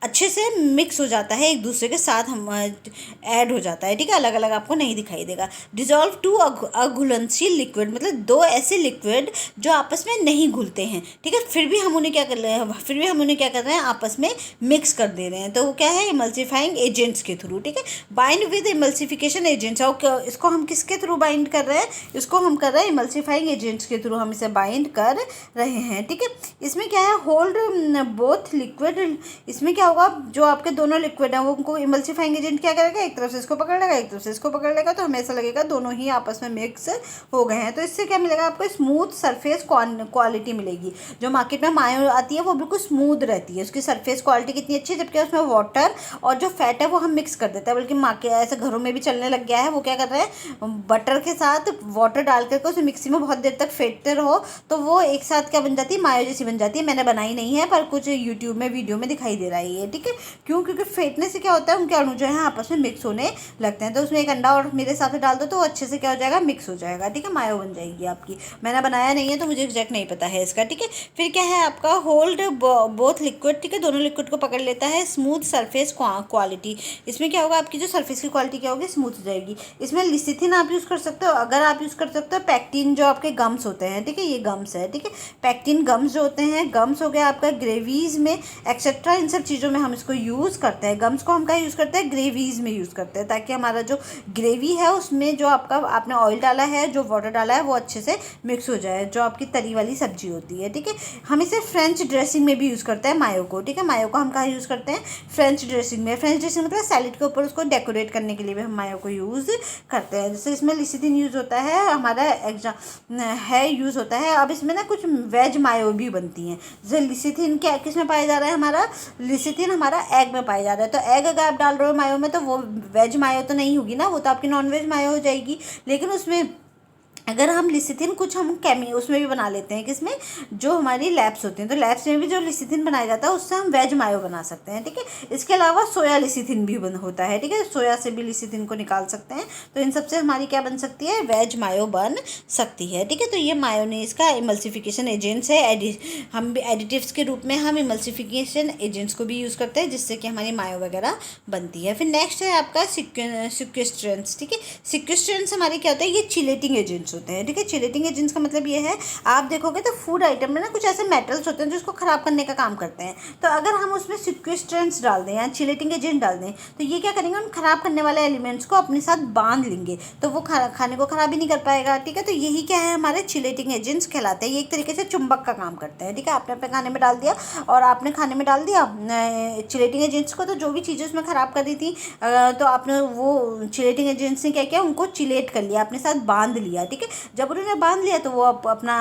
A: अच्छे से मिक्स हो जाता है, एक दूसरे के साथ हम ऐड हो जाता है, ठीक है। अलग अलग आपको नहीं दिखाई देगा। डिजॉल्व टू अघुलनशील लिक्विड, मतलब दो ऐसे लिक्विड जो आपस में नहीं घुलते हैं, ठीक है, फिर भी हम उन्हें क्या कर रहे हैं, आपस में मिक्स कर दे रहे हैं। तो वो क्या है, इमल्सिफाइंग एजेंट्स के थ्रू, ठीक है। बाइंड विद इमल्सिफिकेशन एजेंट्स, और इसको हम किसके थ्रू बाइंड कर रहे हैं, इसको हम कर रहे हैं इमल्सिफाइंग एजेंट्स के थ्रू, हम इसे बाइंड कर रहे हैं, ठीक है। इसमें क्या है, होल्ड बोथ लिक्विड, इसमें क्या होगा, जो आपके दोनों लिक्विड हैं वो उनको इमल्सिफाइंग एजेंट क्या करेगा, एक तरफ से इसको पकड़ लेगा, एक तरफ से इसको पकड़ लेगा, तो हमें ऐसा लगेगा दोनों ही आपस में मिक्स हो गए हैं। तो इससे क्या मिलेगा, आपको स्मूथ सरफेस क्वालिटी मिलेगी। जो मार्केट में मायो आती है वो बिल्कुल स्मूथ रहती है, उसकी सरफेस क्वालिटी कितनी अच्छी है, जबकि उसमें वाटर और जो फैट है वो हम मिक्स कर देते हैं। बल्कि मार्केट ऐसे घरों में भी चलने लग गया है, वो क्या कर रहे हैं, बटर के साथ वाटर डाल करके उसे मिक्सी में बहुत देर तक फेंटते रहो, तो वो एक साथ क्या बन जाती है, मायो जैसी बन जाती है। मैंने बनाई नहीं है, पर कुछ यूट्यूब में वीडियो में दिखाई दे रहा है ये, ठीक है। क्यों, क्योंकि फेंटने से क्या होता है, उनके अणु जो है आपस में मिक्स होने लगते हैं। तो उसमें एक अंडा और मेरे साथ डाल दो तो अच्छे से क्या हो जाएगा, मिक्स हो जाएगा, ठीक है, मायो बन जाएगी आपकी। मैंने बनाया नहीं है तो मुझे एग्जैक्ट नहीं पता है इसका, ठीक है। फिर क्या है आपका, होल्ड बोथ लिक्विड, ठीक है, दोनों लिक्विड को पकड़ लेता है। स्मूथ सरफेस क्वालिटी, इसमें क्या होगा, आपकी जो सरफेस की क्वालिटी क्या होगी, स्मूथ हो जाएगी। इसमें लिसिथिन आप यूज़ कर सकते हो, अगर आप यूज़ कर सकते हो पैक्टिन, जो आपके गम्स होते हैं, ठीक है, ये गम्स है, ठीक है। पैक्टिन गम्स जो होते हैं, गम्स हो गया आपका ग्रेवीज में एक्सेट्रा, इन सब चीज़ों में हम इसको यूज़ करते हैं। गम्स को हम क्या यूज़ करते हैं, ग्रेवीज में यूज़ करते हैं, ताकि हमारा जो ग्रेवी है उसमें जो आपने ऑयल डाला है, जो वाटर डाला है, वो अच्छे से मिक्स हो जाए, जो आपकी तरी वाली सब्जी होती है, ठीक है। हम इसे फ्रेंच ड्रेसिंग में भी यूज़ करते हैं मायो को, ठीक है। मायो को हम कहाँ यूज़ करते हैं, फ्रेंच ड्रेसिंग में। फ्रेंच ड्रेसिंग मतलब सैलेड के ऊपर उसको डेकोरेट करने के लिए भी हम मायो को यूज़ करते हैं। जैसे इसमें लिसिथिन यूज़ होता है, हमारा यूज़ होता है। अब इसमें ना कुछ वेज मायो भी बनती हैं। जैसे लिसिथिन क्या किस में पाया जा रहा है, हमारा लिसिथिन हमारा एग में पाया जा रहा है। तो एग अगर आप डाल रहे हो मायो में, तो वो वेज मायो तो नहीं होगी ना, वो तो आपकी नॉन वेज मायो हो जाएगी। लेकिन उसमें अगर हम लिसिथिन कुछ हम उसमें भी बना लेते हैं, किसमें, जो हमारी लैब्स होती हैं, तो लैब्स में भी जो लिसिथिन बनाया जाता है उससे हम वेज मायो बना सकते हैं, ठीक है। इसके अलावा सोया लिसिथिन भी होता है, ठीक है, सोया से भी लिसिथिन को निकाल सकते हैं। तो इन सबसे हमारी क्या बन सकती है, वेज मायो बन सकती है, ठीक है। तो ये मायोनीज का इमल्सिफिकेशन एजेंट्स है। हम भी एडिटिव्स के रूप में हम इमल्सिफिकेशन एजेंट्स को भी यूज़ करते हैं, जिससे कि हमारी मायो वगैरह बनती है। फिर नेक्स्ट है आपका सिक्वेस्ट्रेंट्स, ठीक है। सिक्वेस्ट्रेंट्स हमारे क्या होता है, ये चिलेटिंग एजेंट्स होते हैं, ठीक है। चिलेटिंग एजेंट्स का मतलब ये है, आप देखोगे तो फूड आइटम में ना कुछ ऐसे मेटल्स होते हैं जो उसको ख़राब करने का काम करते हैं। तो अगर हम उसमें सिक्वेस्ट्रेंट्स डाल दें या चिलेटिंग एजेंट डाल दें, तो ये क्या करेंगे, उन ख़राब करने वाले एलिमेंट्स को अपने साथ बांध लेंगे, तो वो खाने को ख़राब ही नहीं कर पाएगा, ठीक है। तो यही क्या है, हमारे चिलेटिंग एजेंट्स कहलाते हैं। ये एक तरीके से चुंबक का काम करते हैं, ठीक है। आपने अपने खाने में डाल दिया और आपने खाने में डाल दिया चिलेटिंग एजेंट्स को, तो जो भी चीज़ें उसमें ख़राब कर दी थी, तो आपने वो चिलेटिंग एजेंट्स ने क्या किया, उनको चिलेट कर लिया, अपने साथ बांध लिया, ठीक है। जब उन्होंने बांध लिया तो वो अपना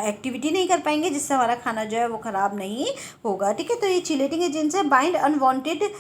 A: एक्टिविटी नहीं कर पाएंगे, जिससे हमारा खाना जो है वो ख़राब नहीं होगा, ठीक है। तो ये चिलेटिंग एजेंट्स है। बाइंड अनवांटेड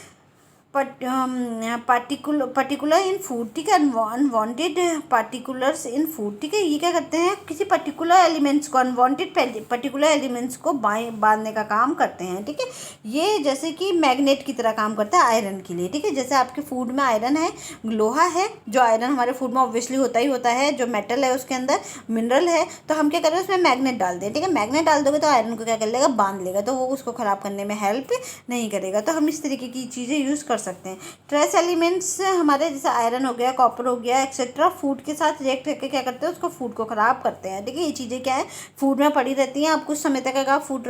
A: पर्टिकुलर इन फूड, ठीक है, अनवांटेड पार्टिकुलर्स इन फूड, ठीक है। ये क्या करते हैं, किसी पर्टिकुलर एलिमेंट्स को, अनवांटेड पर्टिकुलर एलिमेंट्स को बांधने का काम करते हैं, ठीक है। ये जैसे कि मैग्नेट की तरह काम करता है आयरन के लिए, ठीक है। जैसे आपके फूड में आयरन है, लोहा है, जो आयरन हमारे फूड में ऑब्वियसली होता ही होता है, जो मेटल है उसके अंदर मिनरल है, तो हम क्या कर रहे हैं, उसमें मैग्नेट डाल दें, ठीक है। मैग्नेट डाल दोगे तो आयरन को क्या कर लेगा, बांध लेगा, तो वो उसको ख़राब करने में हेल्प नहीं करेगा। तो हम इस तरीके की चीज़ें यूज़ कर सकते हैं। ट्रेस एलिमेंट्स हमारे जैसे आयरन हो गया, कॉपर हो गया, एक्सेट्रा, फूड के साथ रिएक्ट करके क्या करते हैं, उसको फूड को ख़राब करते हैं, ठीक है। ये चीज़ें क्या है, फूड में पड़ी रहती हैं। आप कुछ समय तक अगर आप फूड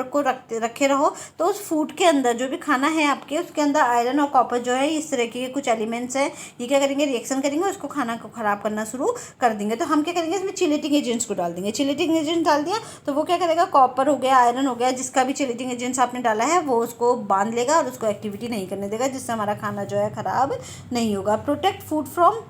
A: रखे रहो, तो उस फूड के अंदर जो भी खाना है आपके, उसके अंदर आयरन और कॉपर जो है, इस तरह के कुछ एलिमेंट्स हैं, ये क्या करेंगे, रिएक्शन करेंगे, उसको खाना को ख़राब करना शुरू कर देंगे। तो हम क्या करेंगे, इसमें चिलेटिंग एजेंट्स को डाल देंगे। चिलेटिंग एजेंट डाल दिया तो वो क्या करेगा, कॉपर हो गया, आयरन हो गया, जिसका भी चिलेटिंग एजेंट्स आपने डाला है, वो उसको बांध लेगा और उसको एक्टिविटी नहीं करने देगा, जिससे हमारा खाना जो है ख़राब नहीं होगा। Protect food from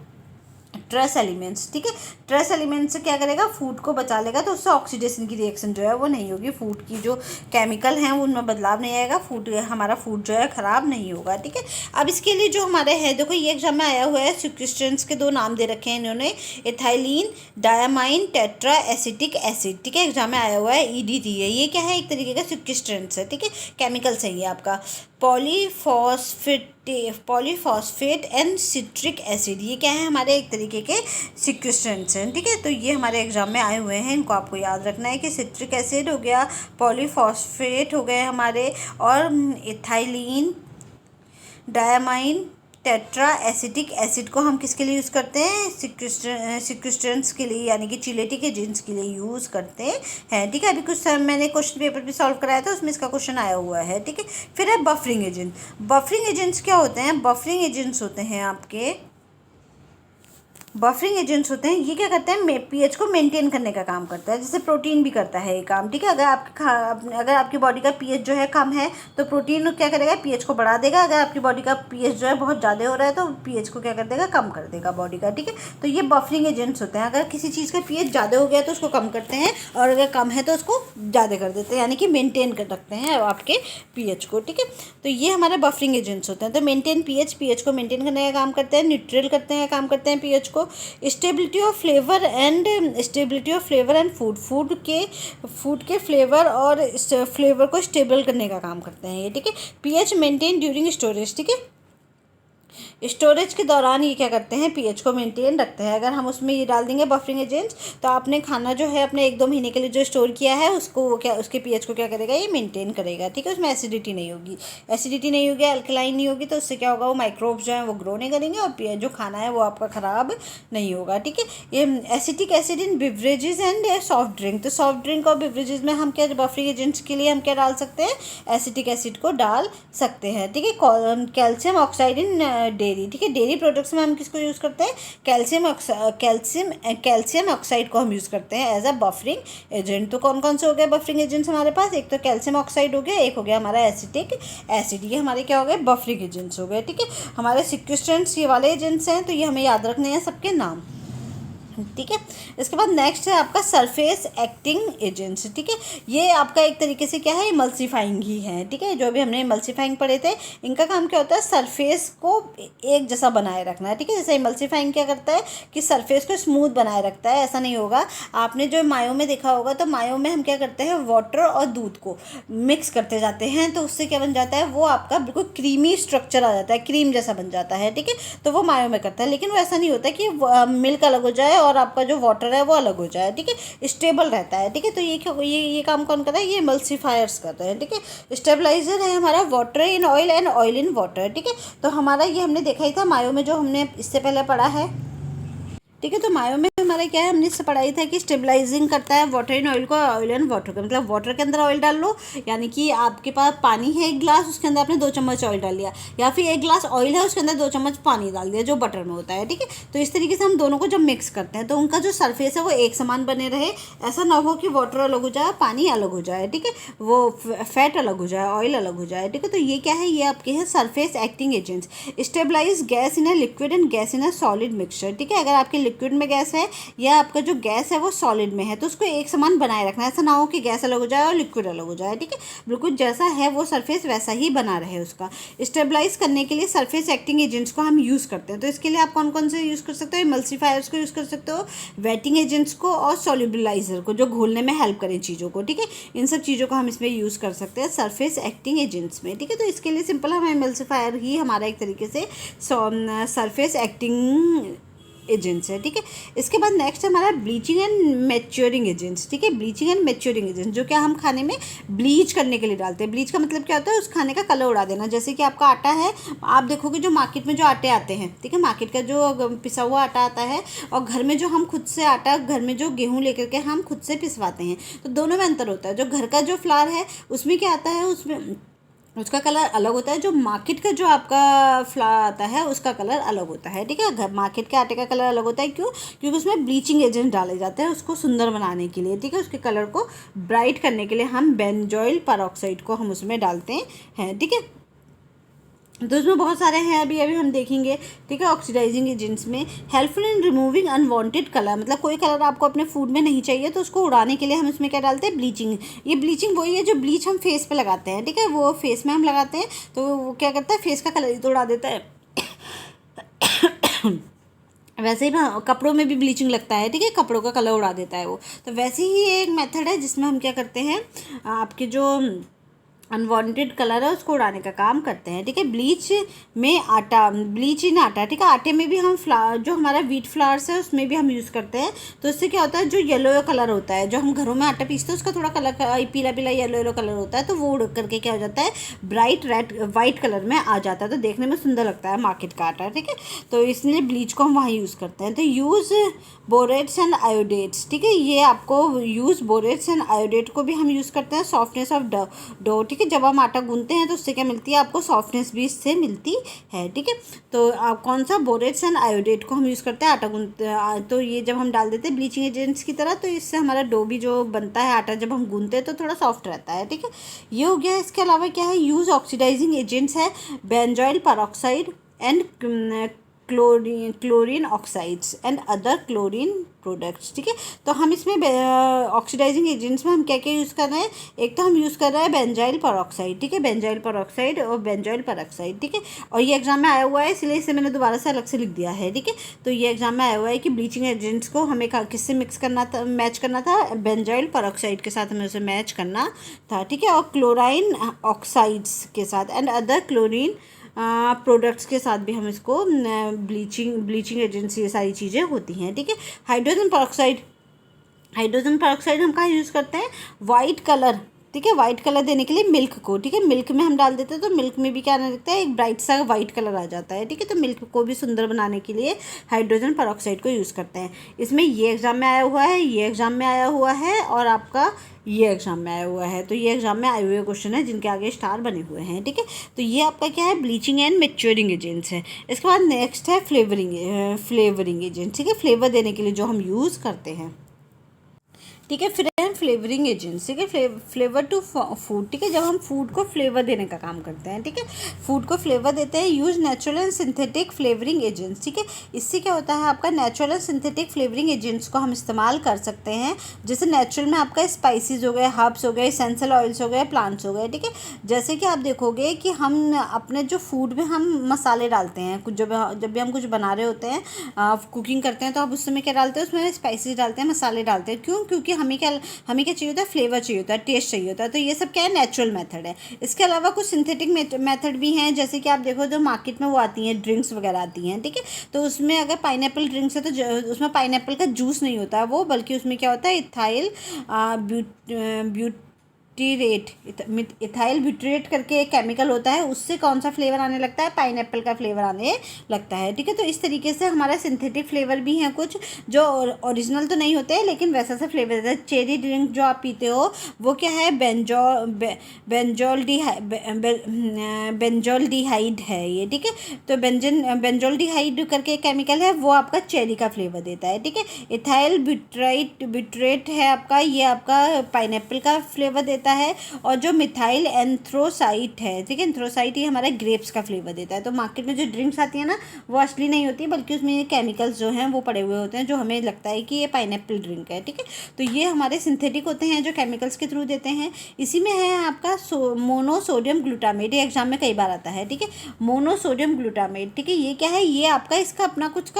A: trace elements, ठीक है। ट्रेस एलिमेंट्स से क्या करेगा, फूड को बचा लेगा, तो उससे ऑक्सीडेशन की रिएक्शन जो है वो नहीं होगी, फूड की जो केमिकल हैं उनमें बदलाव नहीं आएगा, हमारा फूड जो है ख़राब नहीं होगा, ठीक है। अब इसके लिए जो हमारे हैं, देखो ये एग्जाम में आया हुआ है, सिक्विस्टेंट्स के 2 नाम दे रखे हैं इन्होंने, ethylene diamine tetra acetic acid, ठीक है, एग्जाम में आया हुआ है, EDT है। ये क्या है, एक तरीके का सिक्विस्टेंट्स है, ठीक है, केमिकल्स है ये आपका। पॉलीफॉस्फेट एंड सिट्रिक एसिड, ये क्या है, हमारे एक तरीके के सिक्विस्टेंट्स हैं, ठीक है। तो ये हमारे एग्जाम में आए हुए हैं, इनको आपको याद रखना है कि सिट्रिक एसिड हो गया, पॉलीफॉस्फेट हो गए हमारे, और ethylene diamine tetra acetic acid को हम किसके लिए यूज़ करते हैं, सिक्विस्टेंट्स के लिए, यानी कि चिलेटिक एजेंट्स के लिए यूज़ करते हैं, ठीक है। अभी कुछ मैंने क्वेश्चन पेपर भी सॉल्व कराया था, उसमें इसका क्वेश्चन आया हुआ है, ठीक है। फिर है बफरिंग एजेंट। बफरिंग एजेंट्स क्या होते हैं, बफरिंग एजेंट्स होते हैं आपके, बफरिंग एजेंट्स होते हैं, ये क्या करते हैं, पीएच को मेंटेन करने का काम करता है, जैसे प्रोटीन भी करता है ये काम, ठीक है। अगर आपकी बॉडी का पीएच जो है कम है तो प्रोटीन क्या करेगा, पीएच को बढ़ा देगा। अगर आपकी बॉडी का पीएच जो है बहुत ज़्यादा हो रहा है तो पीएच को क्या कर देगा, कम कर देगा बॉडी का, ठीक है। तो ये बफरिंग एजेंट्स होते हैं। अगर किसी चीज़ का पीएच ज़्यादा हो गया तो उसको कम करते हैं, और अगर कम है तो उसको ज़्यादा कर देते हैं, यानी कि मेनटेन कर रखते हैं आपके पीएच को, ठीक है। तो ये हमारे बफरिंग एजेंट्स होते हैं। तो मेनटेन पीएच को मेनटेन करने का काम करते हैं, न्यूट्रल करते हैं, काम करते हैं पीएच को। Stability of flavour and food के फ्लेवर और फ्लेवर को स्टेबल करने का काम करते हैं ये, ठीक है। पीएच मेंटेन ड्यूरिंग स्टोरेज, ठीक है, स्टोरेज के दौरान ये क्या करते हैं, पीएच को मेंटेन रखते हैं। अगर हम उसमें ये डाल देंगे बफरिंग एजेंट्स, तो आपने खाना जो है अपने 1-2 महीने के लिए जो स्टोर किया है उसको उसके पीएच को क्या करेगा, ये मेंटेन करेगा, ठीक है। उसमें एसिडिटी नहीं होगी, अल्कलाइन नहीं होगी, तो उससे क्या होगा, वो माइक्रोब्स जो हैं वो ग्रो नहीं करेंगे, और जो खाना है वो आपका ख़राब नहीं होगा, ठीक है। ये acetic acid in beverages and soft drink, तो सॉफ्ट ड्रिंक और बिवरेजेस में हम क्या, बफरिंग एजेंट्स के लिए हम क्या डाल सकते हैं, एसिटिक एसिड को डाल सकते हैं, ठीक है। कैल्शियम ऑक्साइड इन डेयरी, ठीक है, डेयरी प्रोडक्ट्स में हम किसको यूज़ करते हैं, कैल्शियम ऑक्साइड को हम यूज़ करते हैं एज अ बफरिंग एजेंट। तो कौन कौन से हो गए बफरिंग एजेंट्स हमारे पास, एक तो कैल्शियम ऑक्साइड हो गया, एक हो गया हमारा एसिटिक एसिड, ये हमारे क्या हो गए, बफरिंग एजेंट्स हो गए, ठीक है। हमारे सिक्विस्टेंट्स ये वाले एजेंट्स हैं, तो ये हमें याद रखने हैं सबके नाम, ठीक है। इसके बाद नेक्स्ट है आपका सरफेस एक्टिंग एजेंट्स, ठीक है। ये आपका एक तरीके से क्या है, इमल्सिफाइंग ही है, ठीक है। जो भी हमने इमल्सिफाइंग पढ़े थे, इनका काम क्या होता है, सरफेस को एक जैसा बनाए रखना है, ठीक है। जैसे इमल्सिफाइंग क्या करता है कि सरफेस को स्मूथ बनाए रखता है, ऐसा नहीं होगा। आपने जो मायो में देखा होगा, तो मायो में हम क्या करते हैं, वाटर और दूध को मिक्स करते जाते हैं, तो उससे क्या बन जाता है, वो आपका बिल्कुल क्रीमी स्ट्रक्चर आ जाता है, क्रीम जैसा बन जाता है, ठीक है। तो वो मायो में करता है, लेकिन वो ऐसा नहीं होता कि मिल्क अलग हो जाए और आपका जो वाटर है वो अलग हो जाए, ठीक है, स्टेबल रहता है, ठीक है। तो ये काम कौन कर रहा है, ये एमल्सिफायर्स कर रहे हैं, ठीक है। स्टेबलाइजर है हमारा water in oil and oil in water, ठीक है। तो हमारा ये हमने देखा ही था मायो में, जो हमने इससे पहले पढ़ा है, ठीक है। तो मायो में हमारा क्या है, हमने इससे पढ़ाई था कि स्टेबलाइजिंग करता है वाटर इन ऑयल को, ऑयल एंड वाटर का, मतलब वाटर के अंदर ऑयल डाल लो, यानी कि आपके पास पानी है 1 गिलास, उसके अंदर आपने 2 चम्मच ऑयल डाल लिया, या फिर 1 गिलास ऑयल है उसके अंदर 2 चम्मच पानी डाल दिया, जो बटर में होता है, ठीक है। तो इस तरीके से हम दोनों को जब मिक्स करते हैं, तो उनका जो सरफेस है वो एक समान बने रहे, ऐसा ना हो कि वाटर अलग हो जाए, पानी अलग हो जाए, ठीक है, वो फैट अलग हो जाए, ऑयल अलग हो जाए, ठीक है। तो ये क्या है, ये आपके हैं surface acting agents. Stabilize gas in a liquid and gas in a solid mixture, ठीक है। अगर आपके लिक्विड में गैस है या आपका जो गैस है वो सॉलिड में है, तो उसको एक समान बनाए रखना है, ऐसा ना हो कि गैस अलग हो जाए और लिक्विड अलग हो जाए, ठीक है। बिल्कुल जैसा है वो सरफेस वैसा ही बना रहे उसका। स्टेबलाइज करने के लिए सरफेस एक्टिंग एजेंट्स को हम यूज़ करते हैं, तो इसके लिए आप कौन कौन से यूज़ कर सकते हो, इमल्सिफायर्स को यूज़ कर सकते हो, वेटिंग एजेंट्स को, और सॉल्युबलाइजर को, जो घोलने में हेल्प करें चीज़ों को, ठीक है। इन सब चीज़ों को हम इसमें यूज़ कर सकते हैं सरफेस एक्टिंग एजेंट्स में, ठीक है। तो इसके लिए सिंपल हम इमल्सिफायर ही हमारा एक तरीके से सरफेस एक्टिंग एजेंट्स है, ठीक है। इसके बाद नेक्स्ट हमारा ब्लीचिंग एंड मैच्योरिंग एजेंट्स, ठीक है। ब्लीचिंग एंड मैच्योरिंग एजेंट्स, जो क्या हम खाने में ब्लीच करने के लिए डालते हैं। ब्लीच का मतलब क्या होता है, उस खाने का कलर उड़ा देना। जैसे कि आपका आटा है, आप देखोगे जो मार्केट में जो आटे आते हैं, ठीक है, मार्केट का जो पिसा हुआ आटा आता है, और घर में जो हम खुद से आटा, घर में जो गेहूँ लेकर के हम खुद से पिसवाते हैं, तो दोनों में अंतर होता है। जो घर का जो फ्लावर है उसमें क्या आता है, उसमें उसका कलर अलग होता है, जो मार्केट का जो आपका फ्लावर आता है उसका कलर अलग होता है, ठीक है। घर मार्केट के आटे का कलर अलग होता है, क्यों, क्योंकि उसमें ब्लीचिंग एजेंट डाले जाते हैं उसको सुंदर बनाने के लिए, ठीक है, उसके कलर को ब्राइट करने के लिए हम बेंजोइल पेरोक्साइड को हम उसमें डालते हैं, ठीक है। तो उसमें बहुत सारे हैं, अभी अभी हम देखेंगे, ठीक है। ऑक्सीडाइजिंग एजेंट्स में helpful in removing unwanted colour, मतलब कोई कलर आपको अपने फूड में नहीं चाहिए तो उसको उड़ाने के लिए हम इसमें क्या डालते हैं, ब्लीचिंग। ये ब्लीचिंग वही है जो ब्लीच हम फेस पे लगाते हैं, ठीक है, वो फेस में हम लगाते हैं तो वो क्या करता है, फेस का कलर ही तो उड़ा देता है। वैसे ही ना कपड़ों में भी ब्लीचिंग लगता है, ठीक है, कपड़ों का कलर उड़ा देता है वो। तो वैसे ही एक मेथड है जिसमें हम क्या करते हैं, आपके जो अनवांटेड कलर है उसको उड़ाने का काम करते हैं, ठीक है। ब्लीच में आटा, ब्लीच इन आटा, ठीक है, आटे में भी हम जो हमारा व्हीट फ्लावर्स है उसमें भी हम यूज़ करते हैं। तो इससे क्या होता है, जो येलो कलर होता है, जो हम घरों में आटा पीसते हैं उसका थोड़ा कलर पीला पीला येलो कलर होता है, तो वो उड़ करके क्या हो जाता है, ब्राइट रेड वाइट कलर में आ जाता है, तो देखने में सुंदर लगता है मार्केट का आटा, ठीक है। तो इसलिए ब्लीच को हम वहाँ यूज़ करते हैं। तो यूज़ बोरेट्स एंड आयोडेट्स, ठीक है, ये आपको यूज़ बोरेट्स एंड आयोडेट को भी हम यूज़ करते हैं, सॉफ्टनेस ऑफ डो, ठीक है। जब हम आटा गूंथते हैं तो उससे क्या मिलती है, आपको सॉफ्टनेस भी इससे मिलती है, ठीक है। तो आप कौन सा, बोरेट्स एंड आयोडेट को हम यूज़ करते हैं आटा गूंथते, तो ये जब हम डाल देते हैं ब्लीचिंग एजेंट्स की तरह, तो इससे हमारा डो भी जो बनता है आटा जब हम गूंथते हैं तो थोड़ा सॉफ्ट रहता है, ठीक है। ये हो गया। इसके अलावा क्या है, यूज़ ऑक्सीडाइजिंग एजेंट्स है benzoyl peroxide and chlorine oxides and other chlorine products, ठीक है। तो हम इसमें ऑक्सीडाइजिंग एजेंट्स में हम क्या क्या यूज़ कर रहे हैं, एक तो हम यूज़ कर रहे हैं बेंजाइल पेरोक्साइड, ठीक है, बेंजाइल पेरोक्साइड और बेंजोइल पेरोक्साइड, ठीक है। और ये एग्जाम में आया हुआ है इसलिए इसे मैंने दोबारा से अलग से लिख दिया है, ठीक है। तो ये एग्जाम में आया हुआ है कि ब्लीचिंग एजेंट्स को हमें किससे मिक्स करना था, मैच करना था, बेंजाइल पेरोक्साइड के साथ हमें उसे मैच करना था, ठीक है, और क्लोराइन ऑक्साइड्स के साथ एंड अदर क्लोरीन प्रोडक्ट्स के साथ भी हम इसको ब्लीचिंग एजेंट्स, ये सारी चीज़ें होती हैं, ठीक है। हाइड्रोजन पेरोक्साइड हम कहाँ यूज़ करते हैं, वाइट कलर, ठीक है, वाइट कलर देने के लिए मिल्क को, ठीक है, मिल्क में हम डाल देते हैं तो मिल्क में भी क्या आने लगता है, एक ब्राइट सा वाइट कलर आ जाता है, ठीक है। तो मिल्क को भी सुंदर बनाने के लिए हाइड्रोजन पेरोक्साइड को यूज़ करते हैं। इसमें ये एग्ज़ाम में आया हुआ है, ये एग्ज़ाम में आया हुआ है और आपका ये एग्जाम में आया हुआ है। तो ये एग्जाम में आए हुए क्वेश्चन है जिनके आगे स्टार बने हुए हैं, ठीक है। तो ये आपका क्या है, ब्लीचिंग एंड मैच्योरिंग एजेंट्स है। इसके बाद नेक्स्ट है फ्लेवरिंग एजेंट्स, ठीक है, फ्लेवर देने के लिए जो हम यूज़ करते हैं, ठीक है। फिर फ्लेवरिंग एजेंट्स, ठीक है, फ्लेवर टू फूड, ठीक है, जब हम फूड को फ्लेवर देने का काम करते हैं, ठीक है, फूड को फ्लेवर देते हैं। Use natural and synthetic flavouring agents, ठीक है। इससे क्या होता है, आपका natural and synthetic flavouring agents को हम इस्तेमाल कर सकते हैं। जैसे नेचुरल में आपका स्पाइसेस हो गए, हर्ब्स हो गए, एसेंशियल ऑयल्स हो गए, प्लांट्स हो गए, ठीक है। जैसे कि आप देखोगे कि हम अपने जो फूड में हम मसाले डालते हैं, कुछ जब भी हम कुछ बना रहे होते हैं, कुकिंग करते हैं, तो आप उस समय क्या डालते हैं, उसमें स्पाइसेस डालते हैं, मसाले डालते हैं, क्यों, क्योंकि हमें क्या चाहिए होता है, फ्लेवर चाहिए होता है, टेस्ट चाहिए होता है। तो ये सब क्या है, नेचुरल मेथड है। इसके अलावा कुछ सिंथेटिक मेथड भी हैं, जैसे कि आप देखो जो मार्केट में वो आती हैं, ड्रिंक्स वगैरह आती हैं, ठीक है। तो उसमें अगर पाइनएप्पल ड्रिंक्स है तो उसमें पाइनएप्पल का जूस नहीं होता है वो, बल्कि उसमें क्या होता है, इथाइल ब्यूटरेट करके एक केमिकल होता है, उससे कौन सा फ्लेवर आने लगता है, पाइनएप्पल का फ्लेवर आने लगता है, ठीक है। तो इस तरीके से हमारा सिंथेटिक फ्लेवर भी हैं कुछ जो ओरिजिनल तो नहीं होते लेकिन वैसा सा फ्लेवर देता है। चेरी ड्रिंक जो आप पीते हो वो क्या है, बेंजोल्डिहाइड है ये, ठीक है। तो बेंजोल्डिहाइड करके एक केमिकल है, वो आपका चेरी का फ्लेवर देता है, ठीक है। इथाइल ब्यूटरेट है आपका, ये आपका पाइनएप्पल का फ्लेवर देता है। और जो मिथाइल एंथ्रोसाइट है, ठीक है, एंथ्रोसाइट ये हमारा ग्रेप्स का फ्लेवर देता है। तो मार्केट में जो ड्रिंक्स आती है ना, वो असली नहीं होती, बल्कि उसमें ये केमिकल्स जो हैं वो पड़े हुए होते हैं, जो हमें लगता है कि ये पाइनएप्पल ड्रिंक है, ठीक है। तो ये हमारे सिंथेटिक होते हैं जो केमिकल्स के थ्रू देते हैं। इसी में है आपका मोनोसोडियम ग्लूटामेट, ये एग्जाम में कई बार आता है, ठीक है। मोनोसोडियम ग्लूटामेट, ठीक है, ये क्या है, ये आपका इसका अपना कुछ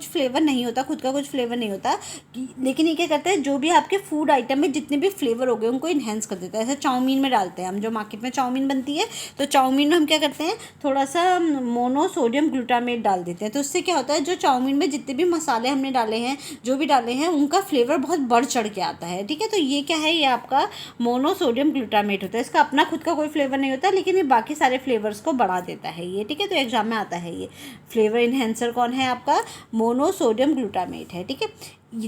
A: फ्लेवर नहीं होता, खुद का कुछ फ्लेवर नहीं होता, लेकिन ये क्या करता है, जो भी आपके फूड आइटम में जितने भी फ्लेवर हो गए उनको इन्हेंस कर देता है। जैसे चाउमीन में डालते हैं हम, जो मार्केट में चाउमीन बनती है, तो चाउमीन में हम क्या करते हैं, थोड़ा सा मोनोसोडियम ग्लूटामेट डाल देते हैं। तो उससे क्या होता है, जो चाउमीन में जितने भी मसाले हमने डाले हैं, जो भी डाले हैं, उनका फ्लेवर बहुत बढ़ चढ़ के आता है, ठीक है। तो ये क्या है, ये आपका मोनोसोडियम ग्लूटामेट होता है। इसका अपना खुद का कोई फ्लेवर नहीं होता, लेकिन ये बाकी सारे फ्लेवर्स को बढ़ा देता है ये, ठीक है। तो एग्जाम में आता है ये फ्लेवर इन्हेंसर कौन है, आपका मोनोसोडियम ग्लूटामेट है, ठीक है।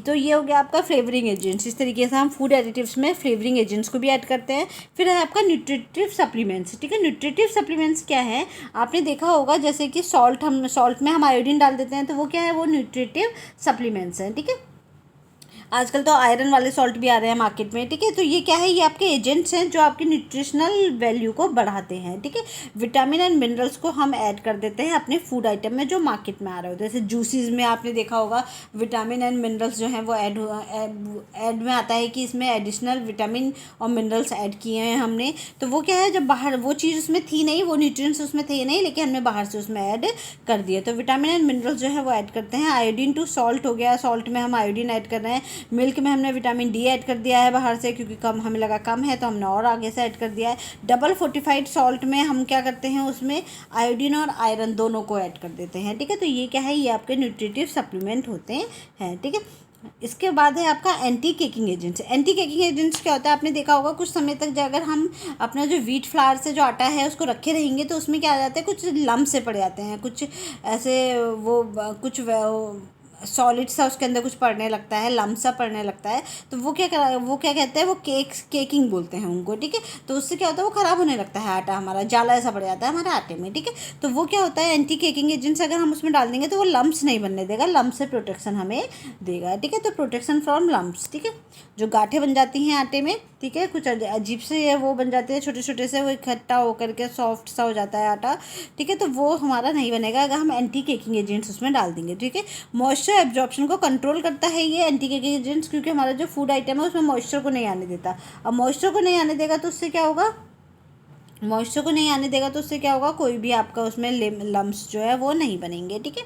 A: तो ये हो गया आपका फ्लेवरिंग एजेंट्स। इस तरीके से हम फूड एडिटिव्स में फ्लेवरिंग एजेंट्स को भी ऐड करते हैं। फिर है आपका न्यूट्रिटिव सप्लीमेंट्स, ठीक है। न्यूट्रिटिव सप्लीमेंट्स क्या है, आपने देखा होगा जैसे कि सॉल्ट में हम आयोडीन डाल देते हैं, तो वो क्या है, वो न्यूट्रिटिव सप्लीमेंट्स हैं, ठीक है। आजकल तो आयरन वाले सॉल्ट भी आ रहे हैं मार्केट में, ठीक है। तो ये क्या है, ये आपके एजेंट्स हैं जो आपकी न्यूट्रिशनल वैल्यू को बढ़ाते हैं, ठीक है। विटामिन एंड मिनरल्स को हम ऐड कर देते हैं अपने फूड आइटम में जो मार्केट में आ रहे होते हैं। जैसे जूसेस में आपने देखा होगा विटामिन एंड मिनरल्स जो हैं वो ऐड में आता है कि इसमें एडिशनल विटामिन और मिनरल्स ऐड किए हैं हमने। तो वो क्या है, जब बाहर वो चीज़ उसमें थी नहीं, वो न्यूट्रिएंट्स उसमें थे नहीं, लेकिन हमने बाहर से उसमें ऐड कर दिया। तो विटामिन एंड मिनरल्स जो है वो ऐड करते हैं। आयोडीन टू सॉल्ट हो गया, सॉल्ट में हम आयोडीन ऐड कर रहे हैं। मिल्क में हमने विटामिन डी ऐड कर दिया है बाहर से, क्योंकि कम हमें लगा कम है तो हमने और आगे से ऐड कर दिया है। डबल फोर्टिफाइड सॉल्ट में हम क्या करते हैं, उसमें आयोडीन और आयरन दोनों को ऐड कर देते हैं, ठीक है। तो ये क्या है, ये आपके न्यूट्रिटिव सप्लीमेंट होते हैं, ठीक है। इसके बाद है आपका anti caking agents. Anti caking agents क्या होता है, आपने देखा होगा कुछ समय तक अगर हम अपना जो व्हीट फ्लावर से जो आटा है उसको रखे रहेंगे तो उसमें क्या आ जाता है, कुछ लम्ब से पड़ जाते हैं, कुछ ऐसे वो कुछ सॉलिड सा उसके अंदर कुछ पड़ने लगता है, लम्ब सा पड़ने लगता है। तो वो क्या कहते हैं, वो केकिंग बोलते हैं उनको, ठीक है। तो उससे क्या होता है, वो ख़राब होने लगता है आटा, हमारा जाला ऐसा पड़ जाता है हमारे आटे में, ठीक है। तो वो क्या होता है, एंटी केकिंग एजेंट्स अगर हम उसमें डाल देंगे तो वो लम्ब्स नहीं बनने देगा, लम्ब से प्रोटेक्शन हमें देगा, ठीक है। तो प्रोटेक्शन फ्रॉम लम्ब्स, ठीक है। जो गांठें बन जाती हैं आटे में, ठीक है, कुछ अजीब से वो बन जाते हैं छोटे छोटे से, वो इकट्ठा होकर के सॉफ्ट सा हो जाता है आटा, ठीक है। तो वो हमारा नहीं बनेगा अगर हम एंटी केकिंग एजेंट्स उसमें डाल देंगे, ठीक है। मॉइस्चर एब्जॉर्प्शन को कंट्रोल करता है ये एंटी केकिंग एजेंट्स, क्योंकि हमारा जो फूड आइटम है उसमें मॉइस्चर को नहीं आने देता। अब मॉइस्चर को नहीं आने देगा तो उससे क्या होगा, मॉइस्चर को नहीं आने देगा तो उससे क्या होगा, कोई भी आपका उसमें लम्ब्स जो है वो नहीं बनेंगे, ठीक है,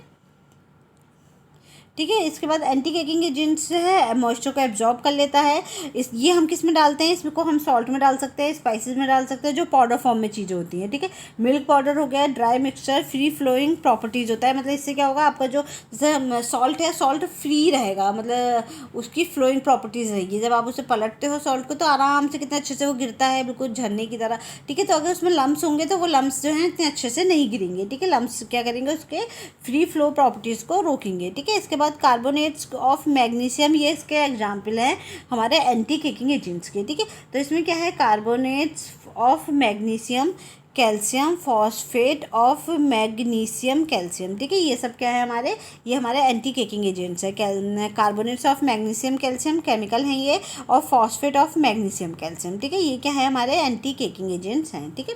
A: ठीक है। इसके बाद एंटी केकिंग एजेंट्स है मॉइस्चर को एब्जॉर्ब कर लेता है। ये हम किस में डालते हैं, इसको हम सॉल्ट में डाल सकते हैं, स्पाइसेस में डाल सकते हैं, जो पाउडर फॉर्म में चीज़ें होती हैं, ठीक है। मिल्क पाउडर हो गया, dry mixture, free flowing properties होता है। मतलब इससे क्या होगा, आपका जो जैसे सॉल्ट है, सॉल्ट फ्री रहेगा, मतलब उसकी फ्लोइंग प्रॉपर्टीज़ रहेगी। जब आप उसे पलटते हो सॉल्ट को तो आराम से कितने अच्छे से वो गिरता है, बिल्कुल झरने की तरह, ठीक है। तो अगर उसमें लम्ब्स होंगे तो वो लम्ब्स जो हैं इतने अच्छे से नहीं गिरेंगे, ठीक है। लम्ब्स क्या करेंगे, उसके फ्री फ्लो प्रॉपर्टीज़ को रोकेंगे, ठीक है। इसके बाद कार्बोनेट्स ऑफ मैग्नीशियम, ये इसके एग्जाम्पल हैं हमारे एंटी केकिंग एजेंट्स के, ठीक है। तो इसमें क्या है, carbonates of magnesium, calcium, phosphate of magnesium, calcium, ठीक है। ये सब क्या है हमारे, ये हमारे एंटी केकिंग एजेंट्स है। Carbonates of magnesium calcium chemical हैं ये, और फॉस्फेट ऑफ मैग्नीशियम कैल्शियम, ठीक है। ये क्या है, हमारे एंटी केकिंग एजेंट्स हैं, ठीक है।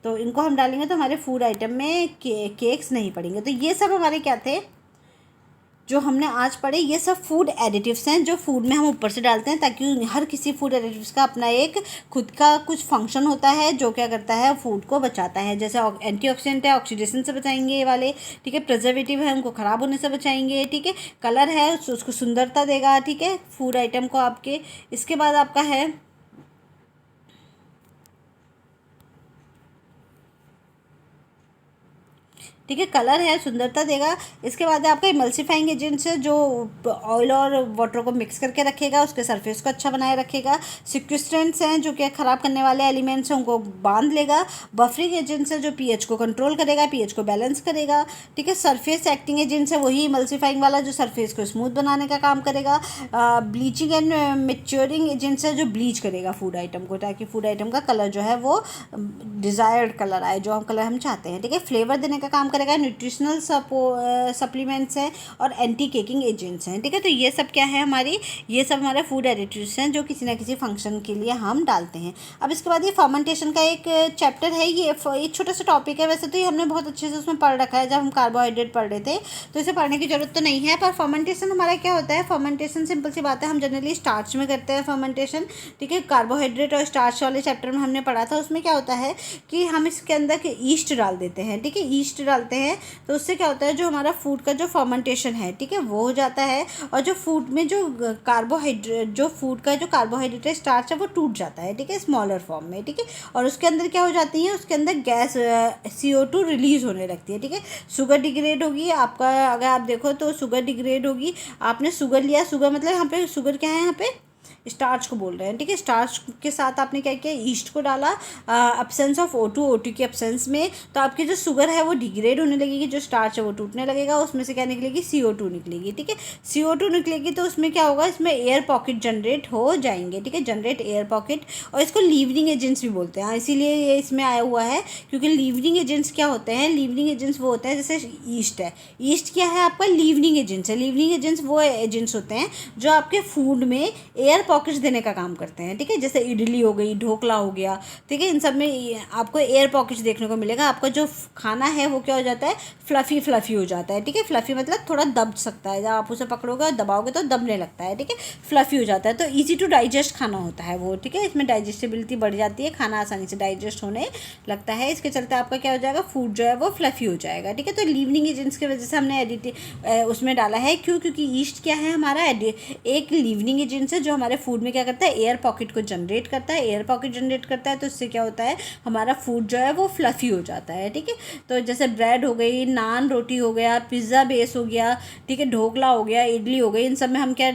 A: तो इनको हम डालेंगे तो हमारे फूड आइटम में केक्स नहीं पड़ेंगे। तो ये सब हमारे क्या थे जो हमने आज पढ़े, ये सब फूड एडिटिव्स हैं जो फूड में हम ऊपर से डालते हैं, ताकि हर किसी फूड एडिटिव्स का अपना एक खुद का कुछ फंक्शन होता है जो क्या करता है, फूड को बचाता है। जैसे एंटीऑक्सीडेंट है, ऑक्सीडेशन से बचाएंगे ये वाले, ठीक है। प्रिजर्वेटिव है, उनको ख़राब होने से बचाएंगे, ठीक है। कलर है, उसको सुंदरता देगा, ठीक है, फूड आइटम को आपके। इसके बाद आपका है, ठीक है, कलर है, सुंदरता देगा। इसके बाद आपका इमल्सिफाइंग एजेंट्स है जो ऑयल और वाटर को मिक्स करके रखेगा, उसके सरफेस को अच्छा बनाए रखेगा। सिक्विस्टेंट्स हैं जो कि ख़राब करने वाले एलिमेंट्स हैं उनको बांध लेगा। बफरिंग एजेंट्स है जो पीएच को कंट्रोल करेगा, पीएच को बैलेंस करेगा, ठीक है। सरफेस एक्टिंग एजेंट्स है वही इमल्सिफाइंग वाला जो सरफेस को स्मूथ बनाने का काम करेगा। ब्लीचिंग एंड मेच्योरिंग एजेंट्स है जो ब्लीच करेगा फूड आइटम को, ताकि फूड आइटम का कलर जो है वो डिज़ायर्ड कलर आए, जो हम कलर हम चाहते हैं, ठीक है। फ्लेवर देने का काम करेगा। न्यूट्रिशनल सप्लीमेंट्स हैं और एंटी केकिंग एजेंट्स हैं, ठीक है। तो ये सब क्या है हमारी, ये सब हमारे फूड एडिटिव्स हैं जो किसी ना किसी फंक्शन के लिए हम डालते हैं। अब इसके बाद ये फर्मेंटेशन का एक चैप्टर है, ये एक छोटा सा टॉपिक है। वैसे तो ये हमने बहुत अच्छे से उसमें पढ़ रखा है जब हम कार्बोहाइड्रेट पढ़ रहे थे, तो इसे पढ़ने की जरूरत तो नहीं है। पर फर्मेंटेशन हमारा क्या होता है, फर्मेंटेशन सिंपल सी बात है, हम जनरली स्टार्च में करते हैं फर्मेंटेशन, ठीक है। कार्बोहाइड्रेट और स्टार्च वाले चैप्टर में हमने पढ़ा था, उसमें क्या होता है कि हम इसके अंदर ईस्ट डाल देते हैं, ठीक है। ईस्ट डालते हैं तो उससे क्या होता है, जो हमारा फूड का जो फर्मेंटेशन है, ठीक है, वो हो जाता है। और जो फूड में जो कार्बोहाइड्रेट, जो फूड का जो कार्बोहाइड्रेट है, स्टार्च है, वो टूट जाता है, ठीक है, स्मॉलर फॉर्म में, ठीक है। और उसके अंदर क्या हो जाती है, उसके अंदर गैस CO2 रिलीज़ होने लगती है, ठीक है। शुगर डिग्रेड होगी आपका, अगर आप देखो तो शुगर डिग्रेड होगी। आपने शुगर लिया, शुगर मतलब यहाँ पे शुगर क्या है, यहाँ पे स्टार्च को बोल रहे हैं, ठीक है। स्टार्च के साथ आपने क्या किया, ईस्ट को डाला, एब्सेंस ऑफ O2 की एब्सेंस में, तो आपकी जो शुगर है वो डिग्रेड होने लगेगी, जो स्टार्च है वो टूटने लगेगा, उसमें से क्या निकलेगी, CO2 निकलेगी, ठीक है। CO2 निकलेगी तो उसमें क्या होगा, इसमें एयर पॉकेट जनरेट हो जाएंगे, ठीक है, जनरेट एयर पॉकेट। और इसको लीवनिंग एजेंट्स भी बोलते हैं, इसीलिए ये इसमें आया हुआ है, क्योंकि लीवनिंग एजेंट्स क्या होते हैं, लीवनिंग एजेंट्स वो होते हैं, जैसे ईस्ट है, ईस्ट क्या है आपका, लीवनिंग एजेंट्स है। लीवनिंग एजेंट्स वो एजेंट्स होते हैं जो आपके फूड में एयर पॉकेट्स देने का काम करते हैं, ठीक है। जैसे इडली हो गई, ढोकला हो गया, ठीक है, इन सब में आपको एयर पॉकेट्स देखने को मिलेगा। आपका जो खाना है वो क्या हो जाता है, फ्लफ़ी फ्लफ़ी हो जाता है, ठीक है। फ्लफ़ी मतलब थोड़ा दब सकता है, जब आप उसे पकड़ोगे और दबाओगे तो दबने लगता है, ठीक है, फ्लफ़ी हो जाता है। तो ईजी टू डाइजेस्ट खाना होता है वो, ठीक है। इसमें डाइजेस्टिबिलिटी बढ़ जाती है, खाना आसानी से डाइजेस्ट होने लगता है, इसके चलते आपका क्या हो जाएगा, फूड जो है वो फ्लफ़ी हो जाएगा, ठीक है। तो लीवनिंग एजेंट्स की वजह से हमने उसमें डाला है, क्यों, क्योंकि ईस्ट क्या है हमारा, एक लीवनिंग एजेंट है जो हमारे फूड में क्या करता है, एयर पॉकेट को जनरेट करता है। एयर पॉकेट जनरेट करता है तो इससे क्या होता है, हमारा फूड जो है वो फ्लफ़ी हो जाता है, ठीक है। तो जैसे ब्रेड हो गई, नान रोटी हो गया, पिज़्ज़ा बेस हो गया, ठीक है, ढोकला हो गया, इडली हो गई, इन सब में हम क्या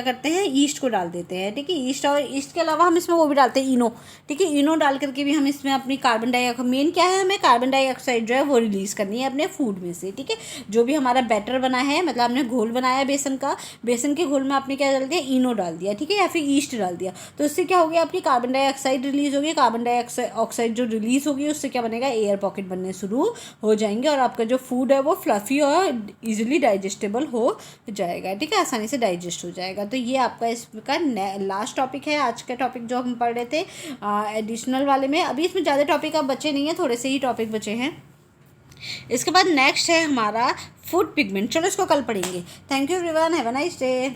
A: करते हैं, ईस्ट को डाल देते हैं, ठीक है। ईस्ट, और ईस्ट के अलावा हम इसमें वो भी डालते हैं, इनो, ठीक है। इनो डाल करके भी हम इसमें अपनी कार्बन डाइऑक्साइड, मेन क्या है, हमें कार्बन डाइऑक्साइड जो है वो रिलीज़ करनी है अपने फूड में से, ठीक है। जो भी हमारा बैटर बना है, मतलब हमने घोल बनाया बेसन का, बेसन के घोल में आपने क्या डाल दिया, इनो डाल दिया, ठीक है, या फिर ईस्ट डाल दिया, तो इससे क्या हो गया, आपकी कार्बन डाइऑक्साइड रिलीज़ होगी। कार्बन डाइऑक्साइड जो रिलीज़ होगी उससे क्या बनेगा, एयर पॉकेट बनने शुरू हो जाएंगे, और आपका जो फूड है वो फ्लफ़ी और इजीली डाइजेस्टेबल हो जाएगा, ठीक है, आसानी से डाइजेस्ट हो जाएगा। तो ये आपका इसका लास्ट टॉपिक है, आज का टॉपिक जो हम पढ़ रहे थे एडिशनल वाले में। अभी इसमें ज़्यादा टॉपिक अब बचे नहीं हैं, थोड़े से ही टॉपिक बचे हैं। इसके बाद नेक्स्ट है हमारा फूड पिगमेंट, चलो इसको कल पढ़ेंगे। Thank you everyone, have a nice day.